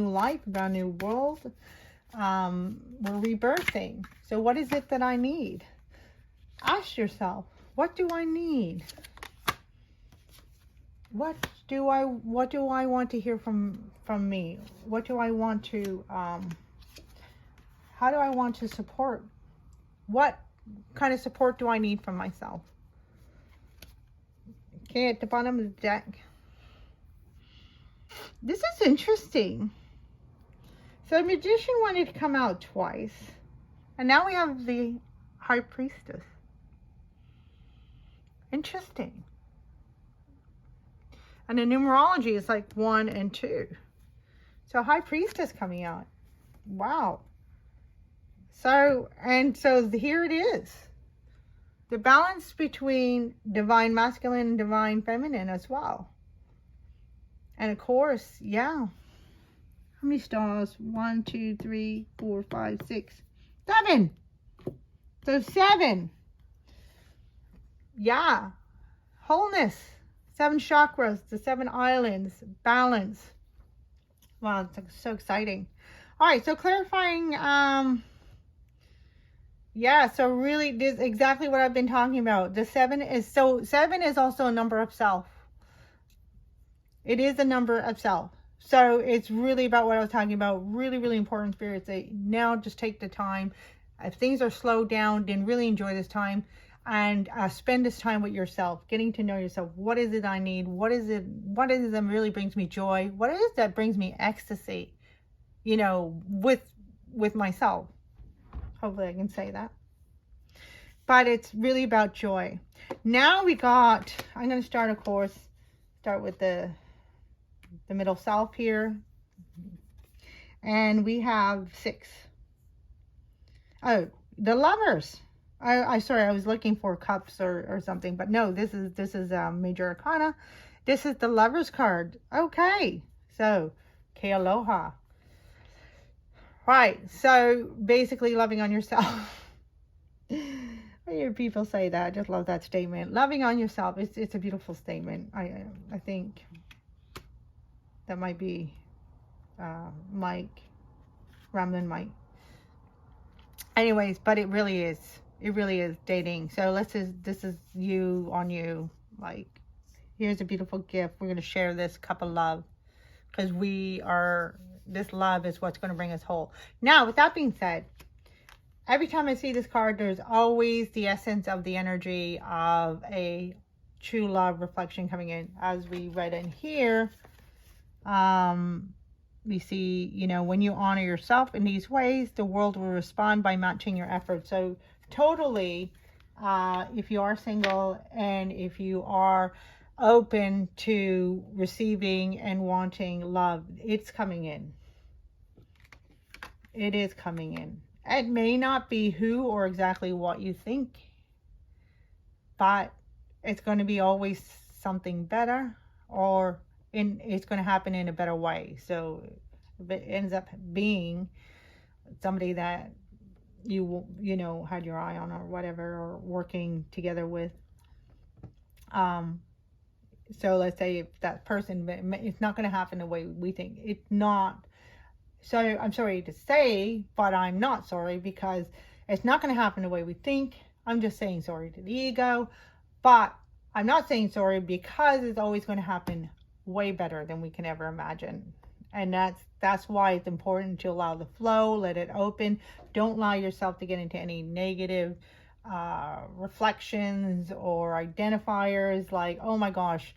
life, a brand new world. We're rebirthing. So what is it that I need? Ask yourself, what do I need? What do I want to hear from me? What do I want to, how do I want to support? What kind of support do I need from myself? Okay, at the bottom of the deck. This is interesting. So the Magician wanted to come out twice. And now we have the High Priestess. Interesting. And the numerology is like 1 and 2. So High Priestess coming out. Wow. So here it is. The balance between divine masculine and divine feminine as well. And of course, yeah. How many stars? 1, 2, 3, 4, 5, 6, 7. So 7. Yeah. Wholeness. 7 chakras. The 7 islands. Balance. Wow, it's so exciting. All right, so clarifying. Yeah, so really, this is exactly what I've been talking about. The 7 is also a number of self. It is a number of self. So it's really about what I was talking about. Really, really important. Spirit say, now just take the time. If things are slowed down, then really enjoy this time. And spend this time with yourself. Getting to know yourself. What is it I need? What is it that really brings me joy? What is it that brings me ecstasy? With myself. Hopefully I can say that. But it's really about joy. Now I'm going to start, of course, with the middle self here, and we have 6. Oh, the Lovers. Sorry, I was looking for cups or something, but no, this is Major Arcana. This is the Lovers card. Okay, so Aloha. Right, so basically loving on yourself. I hear people say that. I just love that statement. Loving on yourself. It's a beautiful statement. I think that might be Mike, Ramlin Mike. Anyways, but it really is dating. So this is you on you. Like, here's a beautiful gift. We're going to share this cup of love because this love is what's going to bring us whole. Now, with that being said, every time I see this card, there's always the essence of the energy of a true love reflection coming in. As we read in here, we see, when you honor yourself in these ways, the world will respond by matching your efforts. So totally, if you are single and if you are open to receiving and wanting love, it's coming in. It is coming in. It may not be who or exactly what you think, but it's going to be always something better, or it's going to happen in a better way. So if it ends up being somebody that you had your eye on or whatever, or working together with, So let's say if that person, it's not going to happen the way we think. It's not. So I'm sorry to say, but I'm not sorry, because it's not going to happen the way we think. I'm just saying sorry to the ego, but I'm not saying sorry because it's always going to happen way better than we can ever imagine. And that's why it's important to allow the flow, let it open. Don't allow yourself to get into any negative reflections or identifiers like, oh my gosh,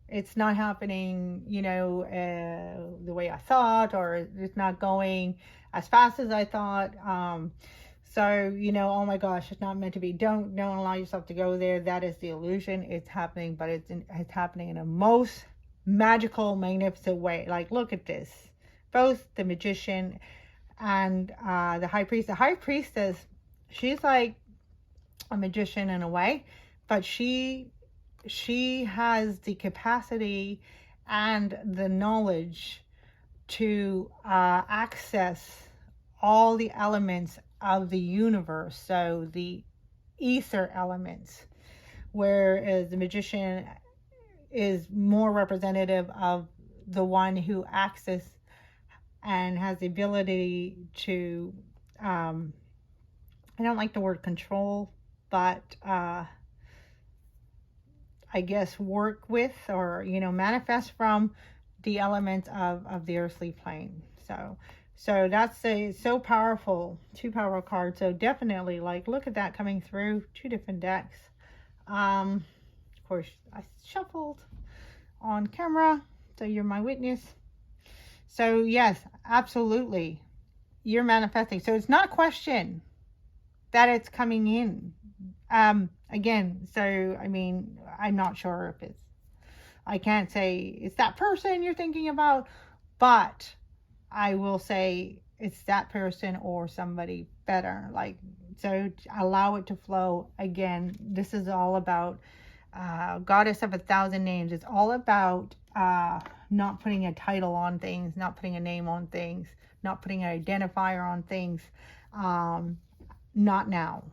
it's not happening, the way I thought, or it's not going as fast as I thought. So, oh my gosh, it's not meant to be. Don't allow yourself to go there. That is the illusion. It's happening, but it's happening in a most magical, magnificent way. Like, look at this. Both the magician and the high priest. The high priestess, she's like a magician in a way, but she has the capacity and the knowledge to access all the elements of the universe, so the ether elements, whereas the magician is more representative of the one who accesses and has the ability to I don't like the word control, but I guess work with, or manifest from the elements of the earthly plane. So that's so powerful, 2 powerful cards. So definitely, like, look at that coming through, 2 different decks. Of course, I shuffled on camera, so you're my witness. So yes, absolutely, you're manifesting. So it's not a question that it's coming in. Again, so I mean, I'm not sure if I can't say it's that person you're thinking about, but I will say it's that person or somebody better. Like, so allow it to flow. Again, this is all about Goddess of 1,000 names. It's all about not putting a title on things, not putting a name on things, not putting an identifier on things. Not now.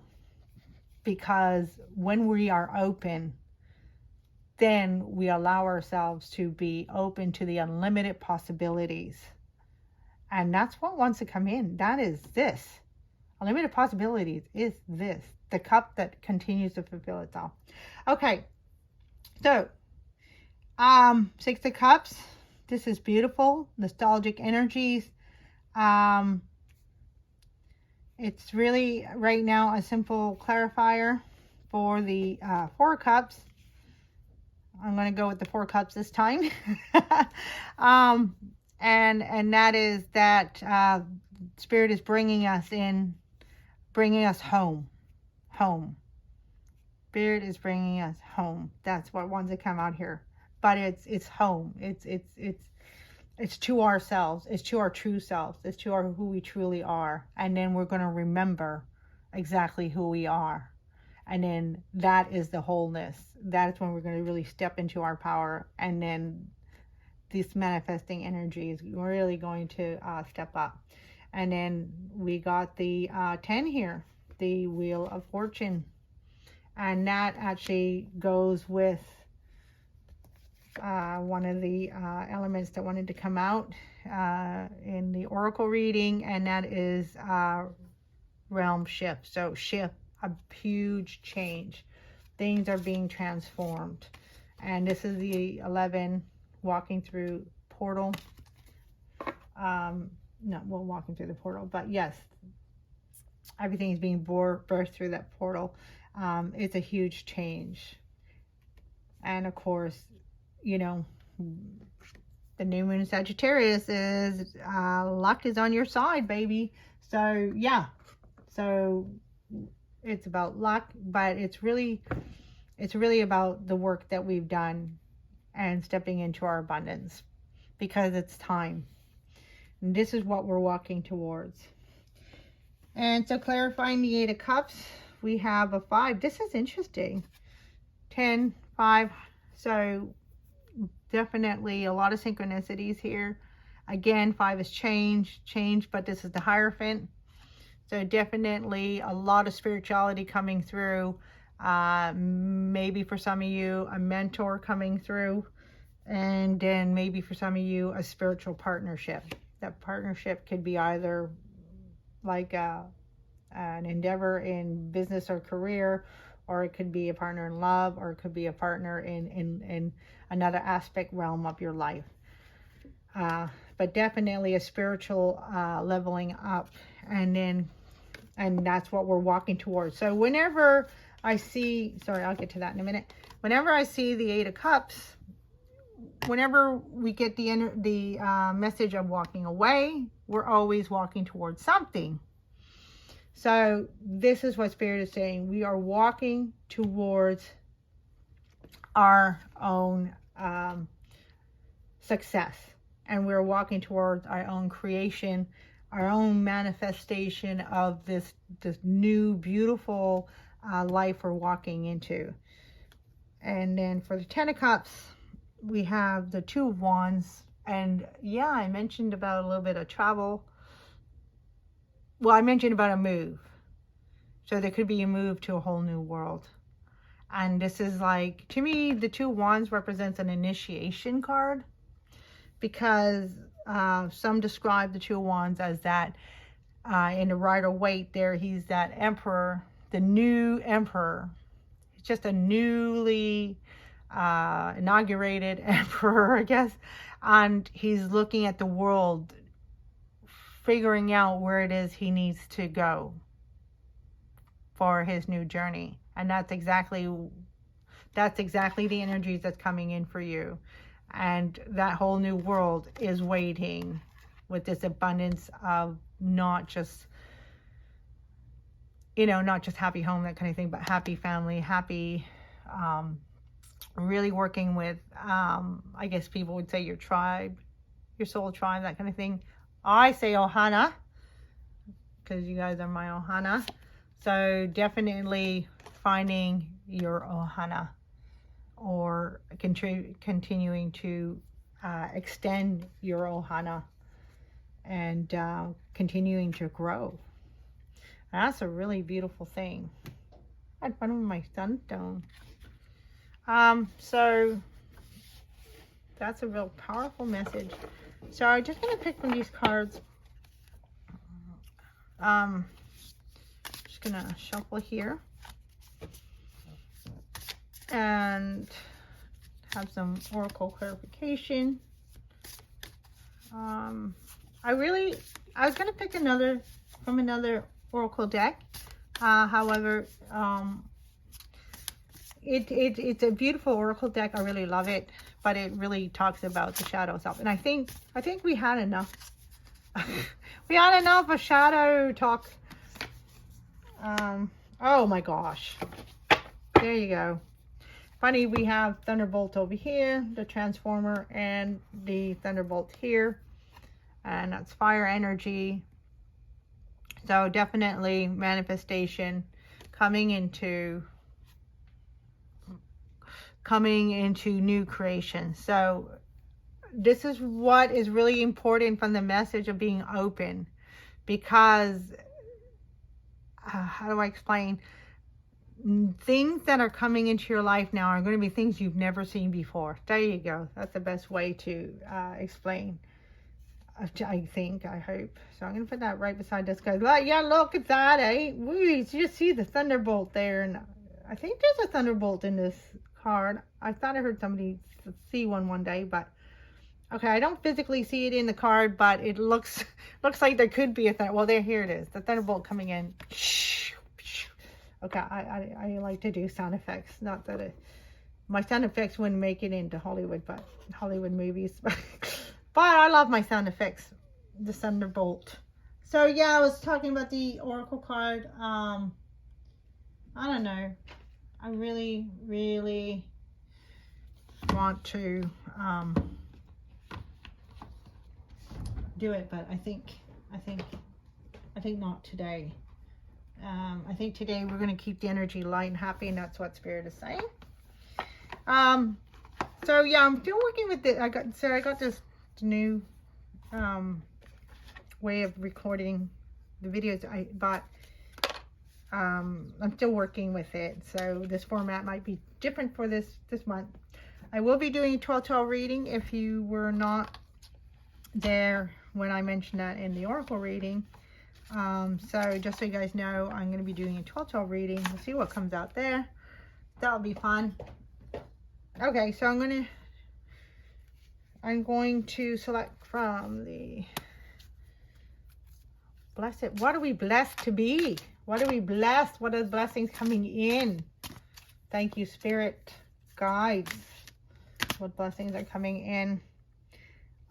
Because when we are open, then we allow ourselves to be open to the unlimited possibilities. And that's what wants to come in. That is this. Unlimited possibilities is this. The cup that continues to fulfill itself. Okay. So, 6 of Cups. This is beautiful. Nostalgic energies. It's really, right now, a simple clarifier for the 4 of Cups. I'm going to go with the 4 of Cups this time. And that is that Spirit is bringing us home. Spirit is bringing us home. That's what wants to come out here. But it's home. It's to ourselves. It's to our true selves. It's to who we truly are. And then we're going to remember exactly who we are. And then that is the wholeness. That is when we're going to really step into our power. And then this manifesting energy is really going to step up. And then we got the 10 here, the Wheel of Fortune. And that actually goes with one of the elements that wanted to come out in the oracle reading, and that is realm shift. So shift, a huge change. Things are being transformed. And this is the 11 walking through portal. Walking through the portal, but yes, everything is being birthed through that portal. It's a huge change. And of course, the new moon in Sagittarius is luck is on your side, baby. So yeah, so it's about luck, but it's really about the work that we've done and stepping into our abundance, because it's time. And this is what we're walking towards. And so clarifying the 8 of Cups, we have a 5. This is interesting. 10, 5. So definitely a lot of synchronicities here. Again, 5 is change, but this is the Hierophant. So definitely a lot of spirituality coming through. Maybe for some of you, a mentor coming through. And then maybe for some of you, a spiritual partnership. That partnership could be either like an endeavor in business or career, or it could be a partner in love, or it could be a partner in another aspect realm of your life. But definitely a spiritual leveling up, and that's what we're walking towards. So whenever I see, sorry, I'll get to that in a minute. Whenever I see the Eight of Cups, whenever we get the message of walking away, we're always walking towards something. So this is what Spirit is saying. We are walking towards our own success. And we're walking towards our own creation, our own manifestation of this new, beautiful life we're walking into. And then for the Ten of Cups, we have the Two of Wands. And yeah, I mentioned about a little bit of travel. Well, I mentioned about a move. So there could be a move to a whole new world. And this is like, to me, the Two of Wands represents an initiation card. Because some describe the Two of Wands as that in the Rider-Waite there, he's that emperor, the new emperor. He's just a newly inaugurated emperor, I guess. And he's looking at the world, figuring out where it is he needs to go for his new journey. And that's exactly the energies that's coming in for you. And that whole new world is waiting with this abundance of not just, not just happy home, that kind of thing, but happy family, happy, really working with, I guess people would say your tribe, your soul tribe, that kind of thing. I say Ohana, because you guys are my Ohana. So definitely finding your Ohana, or continuing to extend your Ohana and continuing to grow. That's a really beautiful thing. I had fun with my sunstone. So that's a real powerful message. So I'm just going to pick from these cards. Just going to shuffle here. And have some oracle clarification. I was going to pick from another oracle deck. However, it's a beautiful oracle deck. I really love it, but it really talks about the shadow self. And I think we had enough. We had enough of shadow talk. Oh my gosh. There you go. Funny, we have Thunderbolt over here, the Transformer, and the Thunderbolt here. And that's fire energy. So definitely manifestation coming into new creation. So this is what is really important from the message of being open. Because, how do I explain? Things that are coming into your life now are going to be things you've never seen before. There you go. That's the best way to explain. I think, I hope. So I'm going to put that right beside this guy. Yeah, look at that, eh? You just see the Thunderbolt there. And I think there's a Thunderbolt in this card. I thought I heard somebody see one day, but okay, I don't physically see it in the card, but it looks like there could be a Thunderbolt. Well, here it is. The Thunderbolt coming in. Okay, I like to do sound effects. Not that my sound effects wouldn't make it into Hollywood, but Hollywood movies. But I love my sound effects. The Thunderbolt. So yeah, I was talking about the oracle card. I don't know. I really, really want to do it, but I think not today. I think today we're going to keep the energy light and happy, and that's what Spirit is saying. So yeah, I'm still working with it. I got this new way of recording the videos. I'm still working with it, so this format might be different for this month. I will be doing a 12-12 reading if you were not there when I mentioned that in the oracle reading. So just so you guys know, I'm going to be doing a 12-12 reading. We'll see what comes out there. That'll be fun. Okay, so I'm going to select from the blessed. What are we blessed to be? What are we blessed? What are the blessings coming in? Thank you, Spirit Guides. What blessings are coming in?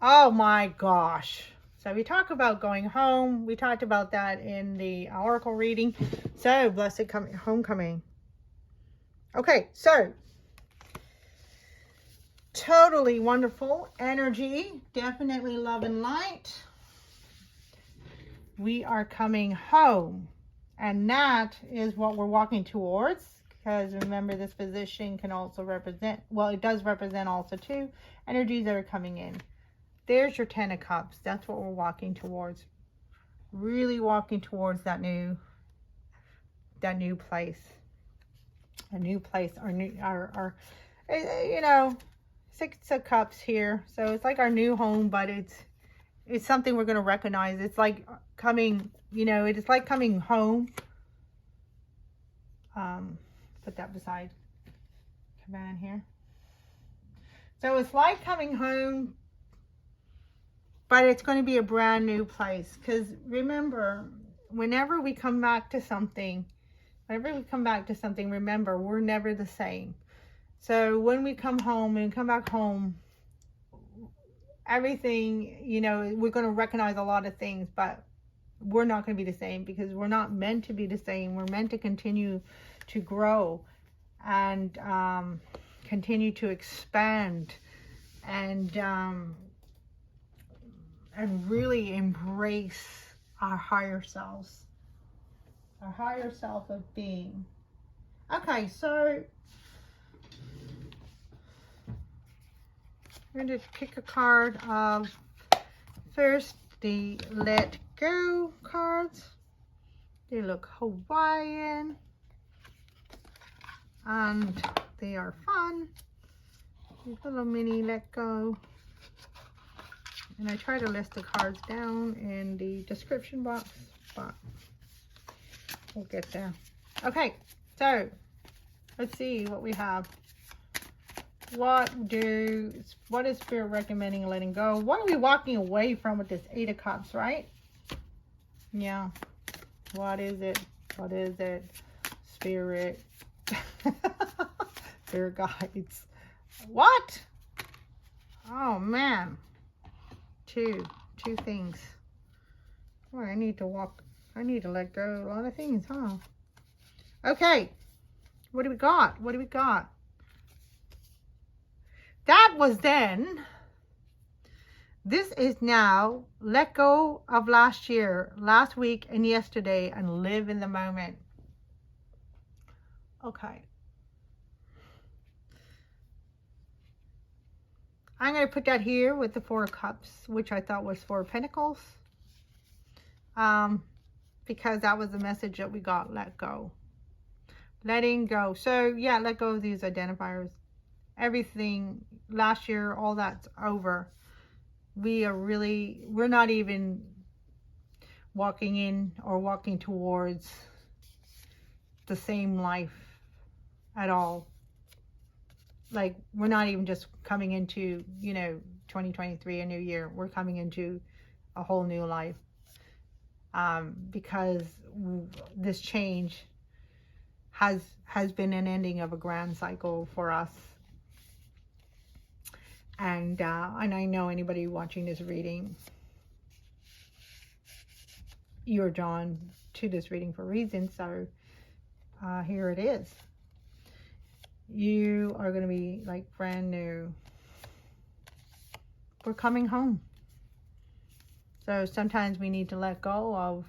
Oh my gosh. So we talk about going home. We talked about that in the oracle reading. So blessed homecoming. Okay, so totally wonderful energy. Definitely love and light. We are coming home. And that is what we're walking towards. Because remember, this position can also represent, well, it does represent also two energies that are coming in. There's your 10 of Cups. That's what we're walking towards. Really walking towards that new place. A new place. Our you know, 6 of Cups here. So it's like our new home, but it's something we're going to recognize. It's like coming, you know, it's like coming home. Put that beside. Come on here. So it's like coming home, but it's going to be a brand new place. Because remember, whenever we come back to something, remember, we're never the same. So when we come home and come back home, everything, you know, we're going to recognize a lot of things, but we're not going to be the same because we're not meant to be the same. We're meant to continue to grow and continue to expand and really embrace our higher selves, our higher self of being. Okay, so I'm going to pick a card of first the Let Go cards. They look Hawaiian and they are fun. These little mini Let Go. And I try to list the cards down in the description box, but we'll get there. Okay, so let's see what we have. What is Spirit recommending letting go? What are we walking away from with this 8 of Cups, right? Yeah. What is it? What is it? Spirit. Spirit guides. What? Oh, man. Two things. Boy, I need to let go of a lot of things, huh? Okay. What do we got? What do we got? That was then. This is now. Let go of last year, last week, and yesterday, and live in the moment. Okay. I'm going to put that here with the 4 of Cups, which I thought was 4 of Pentacles. Because that was the message that we got. Let go. Letting go. So, yeah, let go of these identifiers. Everything last year, all that's over. We're not even walking in or walking towards the same life at all. Like, we're not even just coming into, you know, 2023, a new year. We're coming into a whole new life. Because this change has been an ending of a grand cycle for us. And I know anybody watching this reading, you're drawn to this reading for a reason. So here it is. You are going to be like brand new. We're coming home. So sometimes we need to let go of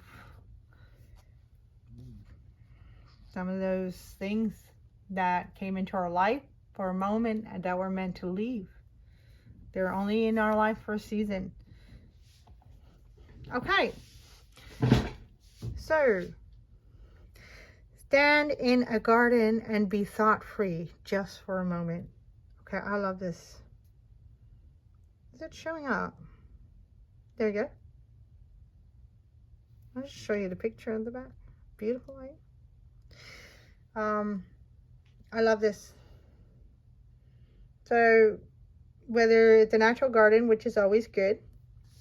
some of those things that came into our life for a moment and that were meant to leave. They're only in our life for a season. Okay. So Stand in a garden and be thought-free just for a moment. Okay, I love this. Is it showing up? There you go. I'll just show you the picture in the back. Beautiful, right? I love this. So whether it's a natural garden, which is always good,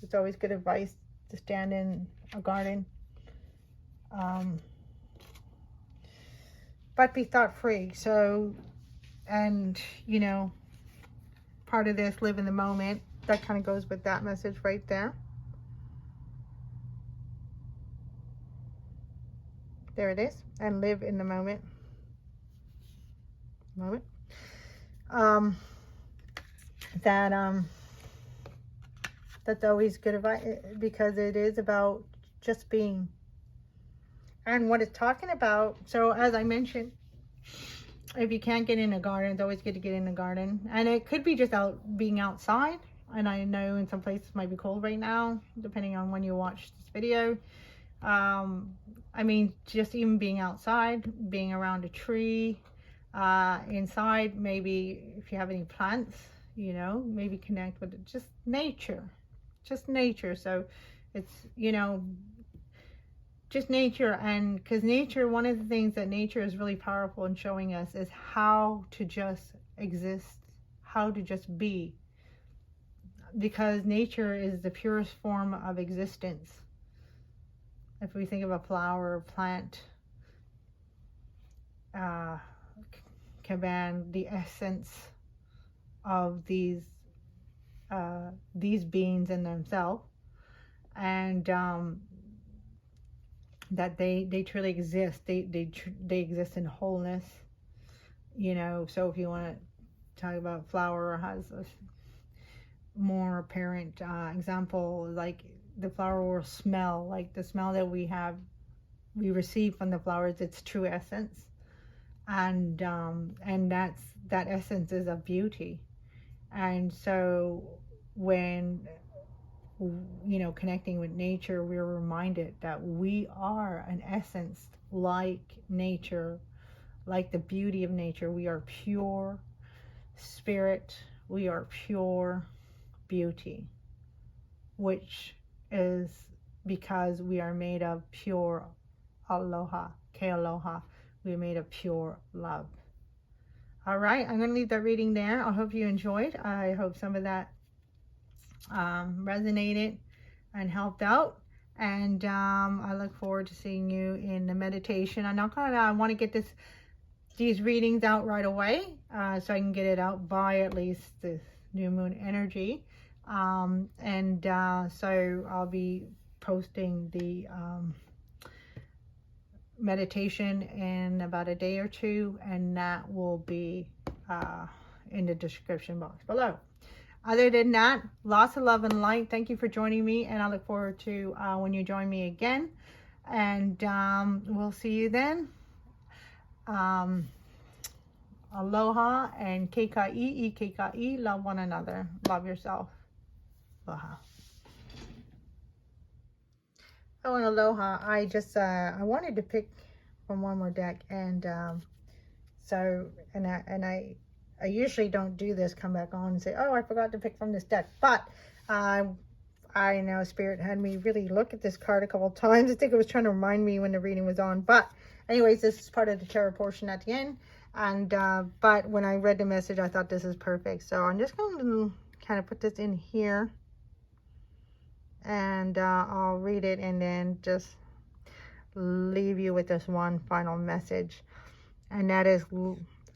it's always good advice to stand in a garden, but be thought-free. So, and you know, part of this, live in the moment, that kind of goes with that message right there. There it is. And live in the moment. That's always good advice, because it is about just being. And what it's talking about, so as I mentioned, if you can't get in a garden, it's always good to get in a garden. And it could be just being outside. And I know in some places it might be cold right now, depending on when you watch this video. I mean, just even being outside, being around a tree, inside, maybe if you have any plants, you know, maybe connect with just nature. So it's, you know, just nature. And because nature, one of the things that nature is really powerful in showing us is how to just exist, how to just be, because nature is the purest form of existence. If we think of a flower or plant, caban, the essence of these beings in themselves, and that they truly exist. They exist in wholeness, you know. So if you want to talk about flower, has a more apparent example, like the flower will smell, like the smell that we receive from the flowers, its true essence, and that essence is of beauty. And so when, you know, connecting with nature, we're reminded that we are an essence like nature, like the beauty of nature. We are pure spirit, we are pure beauty, which is because we are made of pure aloha, ke aloha. We're made of pure love. All right, I'm going to leave that reading there. I hope you enjoyed. I hope some of that resonated and helped out. And I look forward to seeing you in the meditation. I want to get these readings out right away, so I can get it out by at least the new moon energy. So I'll be posting the meditation in about a day or two, and that will be in the description box below. Other than that, lots of love and light. Thank you for joining me, and I look forward to when you join me again. And we'll see you then. Aloha and keika'i, keika'i. Love one another. Love yourself. Aloha. Oh, and aloha. I just I wanted to pick from one more deck, and I usually don't do this, come back on and say, oh, I forgot to pick from this deck, but I know Spirit had me really look at this card a couple of times. I think it was trying to remind me when the reading was on, but anyways, this is part of the tarot portion at the end. And but when I read the message, I thought this is perfect, so I'm just going to kind of put this in here, and I'll read it and then just leave you with this one final message, and that is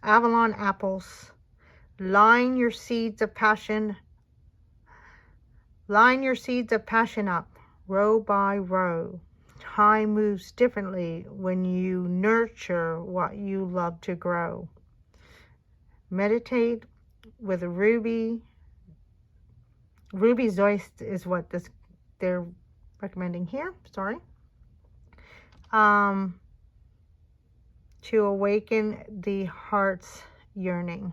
Avalon apples. Line your seeds of passion up, row by row. Time moves differently when you nurture what you love to grow. Meditate with Ruby. Ruby Zoist is what they're recommending here. Sorry. To awaken the heart's yearning.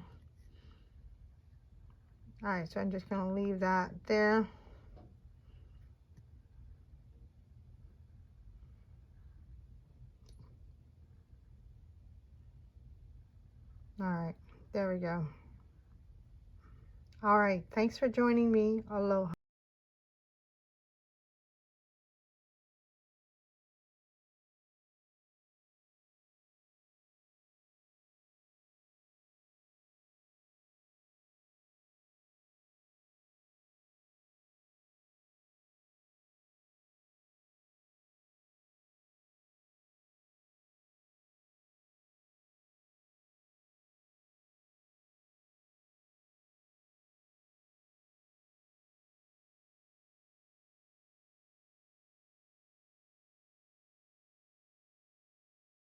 All right, so I'm just going to leave that there. All right, there we go. All right, thanks for joining me. Aloha.